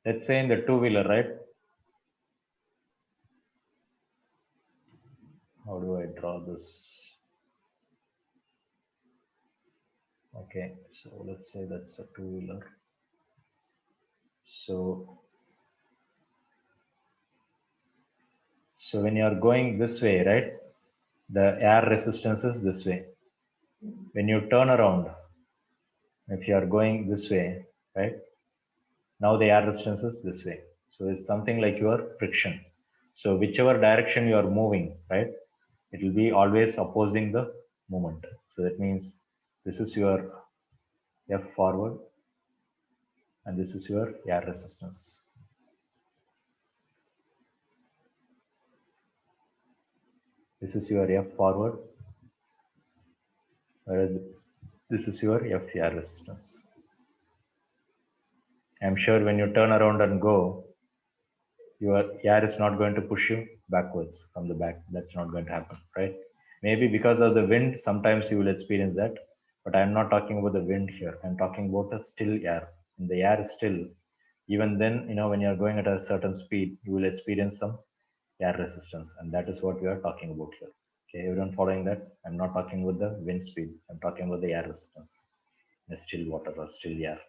Let's say in the two-wheeler, right? this. Okay, so let's say that's a two-wheeler. So when you are going this way, right, the air resistance is this way. When you turn around, if you are going this way, right, now the air resistance is this way. So it's something like your friction. So whichever direction you are moving, right, it will be always opposing the movement. So that means this is your F forward and this is your air resistance. This is your F forward, whereas this is your F air resistance. I'm sure when you turn around and go, your air is not going to push you backwards from the back. That's not going to happen, right? Maybe because of the wind, sometimes you will experience that, but I'm not talking about the wind here. I'm talking about a still air. And the air is still, even then, you know, when you're going at a certain speed, you will experience some air resistance. And that is what we are talking about here. Okay, everyone following that? I'm not talking about the wind speed. I'm talking about the air resistance, the still water or still air.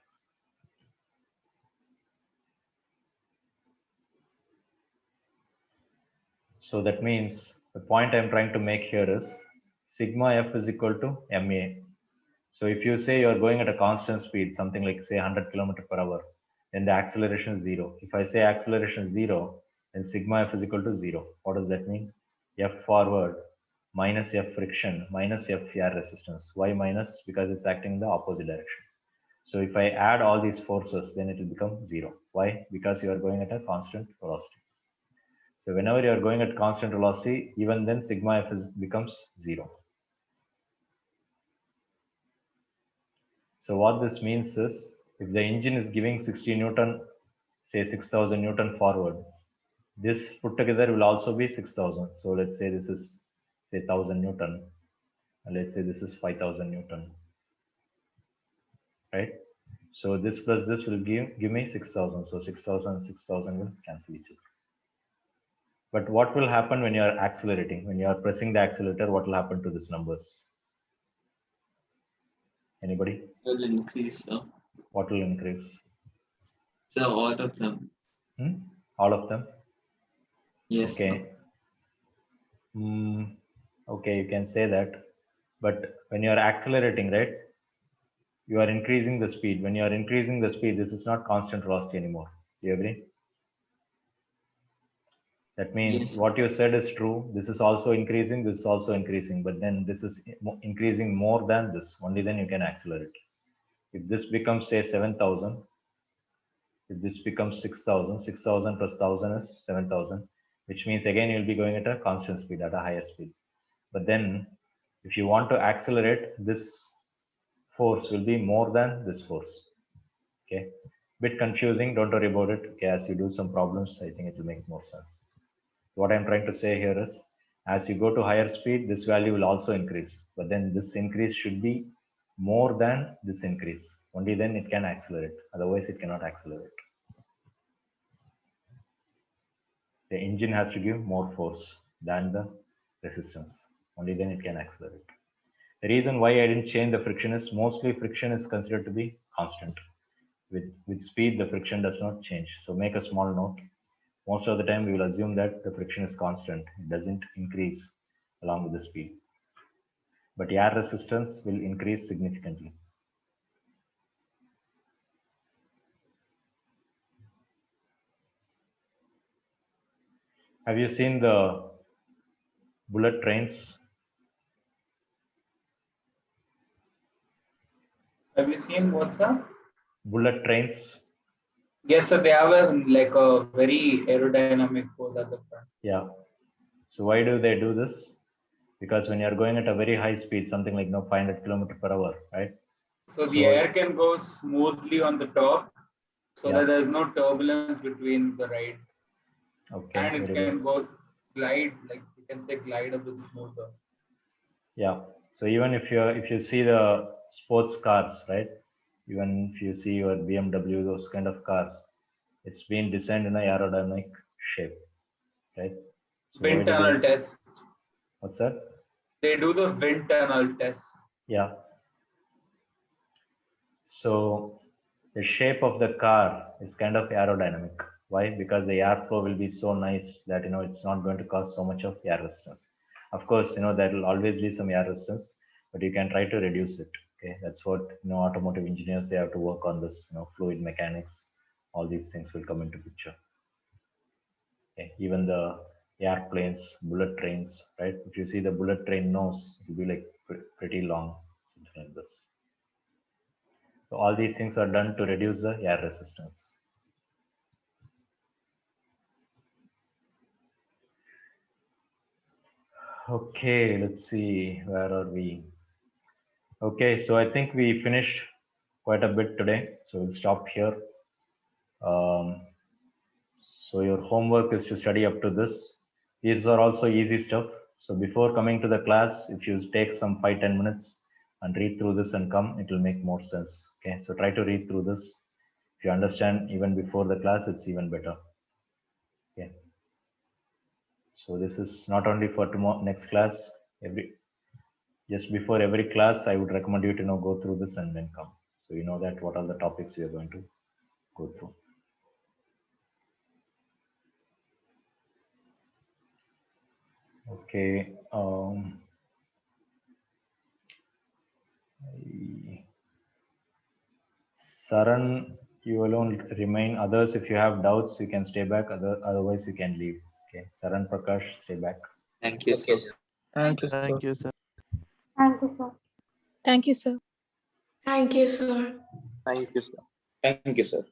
So that means the point I'm trying to make here is sigma F is equal to ma. So if you say you're going at a constant speed, something like say 100 km per hour, then the acceleration is 0. If I say acceleration is 0, then sigma F is equal to 0. What does that mean? F forward minus F friction minus F air resistance. Why minus? Because it's acting in the opposite direction. So if I add all these forces, then it will become 0. Why? Because you are going at a constant velocity. So whenever you are going at constant velocity, even then sigma F becomes 0. So what this means is, if the engine is giving 60 Newton, say 6,000 Newton forward, this put together will also be 6,000. So let's say this is say 1,000 Newton, and let's say this is 5,000 Newton, right? So this plus this will give me 6,000. So 6,000 and 6,000 will cancel each other. But what will happen when you are accelerating? When you are pressing the accelerator, what will happen to these numbers? Anybody? Will increase, sir. What will increase? So all of them. All of them? Yes. Okay. Okay, you can say that. But when you are accelerating, right, you are increasing the speed. When you are increasing the speed, this is not constant velocity anymore. Do you agree? That means Yes. what you said is true. This is also increasing. This is also increasing. But then this is increasing more than this. Only then you can accelerate. If this becomes say 7,000, if this becomes 6,000, 6,000 plus 1,000 is 7,000, which means again you'll be going at a constant speed, at a higher speed. But then if you want to accelerate, this force will be more than this force. Okay, bit confusing, don't worry about it. Okay, as you do some problems, I think it will make more sense. What I'm trying to say here is, as you go to higher speed, this value will also increase, but then this increase should be more than this increase. Only then it can accelerate, otherwise it cannot accelerate. The engine has to give more force than the resistance. Only then it can accelerate. The reason why I didn't change the friction is mostly friction is considered to be constant. With speed, the friction does not change. So make a small note. Most of the time, we will assume that the friction is constant. It doesn't increase along with the speed. But air resistance will increase significantly. Have you seen the bullet trains? Have you seen what's up? Bullet trains? Yes, so they have like a very aerodynamic force at the front. Yeah. So why do they do this? Because when you're going at a very high speed, something like 500 km per hour, right? So the air can go smoothly on the top, so that there's no turbulence between the ride. Okay. And it can go glide, like you can say glide a bit smoother. Yeah. So even if you see the sports cars, right? Even if you see your BMW, those kind of cars, it's been designed in an aerodynamic shape, right? So Wind tunnel test. What's that? They do the wind tunnel test. Yeah. So the shape of the car is kind of aerodynamic. Why? Because the airflow will be so nice that it's not going to cause so much of air resistance. Of course, there will always be some air resistance, but you can try to reduce it. Okay, that's what automotive engineers, they have to work on this. Fluid mechanics, all these things will come into picture. Okay, even the airplanes, bullet trains, right? If you see the bullet train nose, it will be like pretty long, something like this. So all these things are done to reduce the air resistance. Okay, let's see, where are we? Okay, so I think we finished quite a bit today. So we'll stop here. So your homework is to study up to this. These are also easy stuff. So before coming to the class, if you take some 5-10 minutes and read through this and come, it will make more sense. Okay, so try to read through this. If you understand even before the class, it's even better. Okay. So this is not only for tomorrow, next class, just before every class, I would recommend you to go through this and then come. So you know that what are the topics we are going to go through. Okay. Saran, you alone remain. Others, if you have doubts, you can stay back. Otherwise, you can leave. Okay. Saran, Prakash, stay back. Thank you, sir. Thank you, sir. Thank you, sir. Thank you, sir. Thank you, sir. Thank you, sir. Thank you, sir.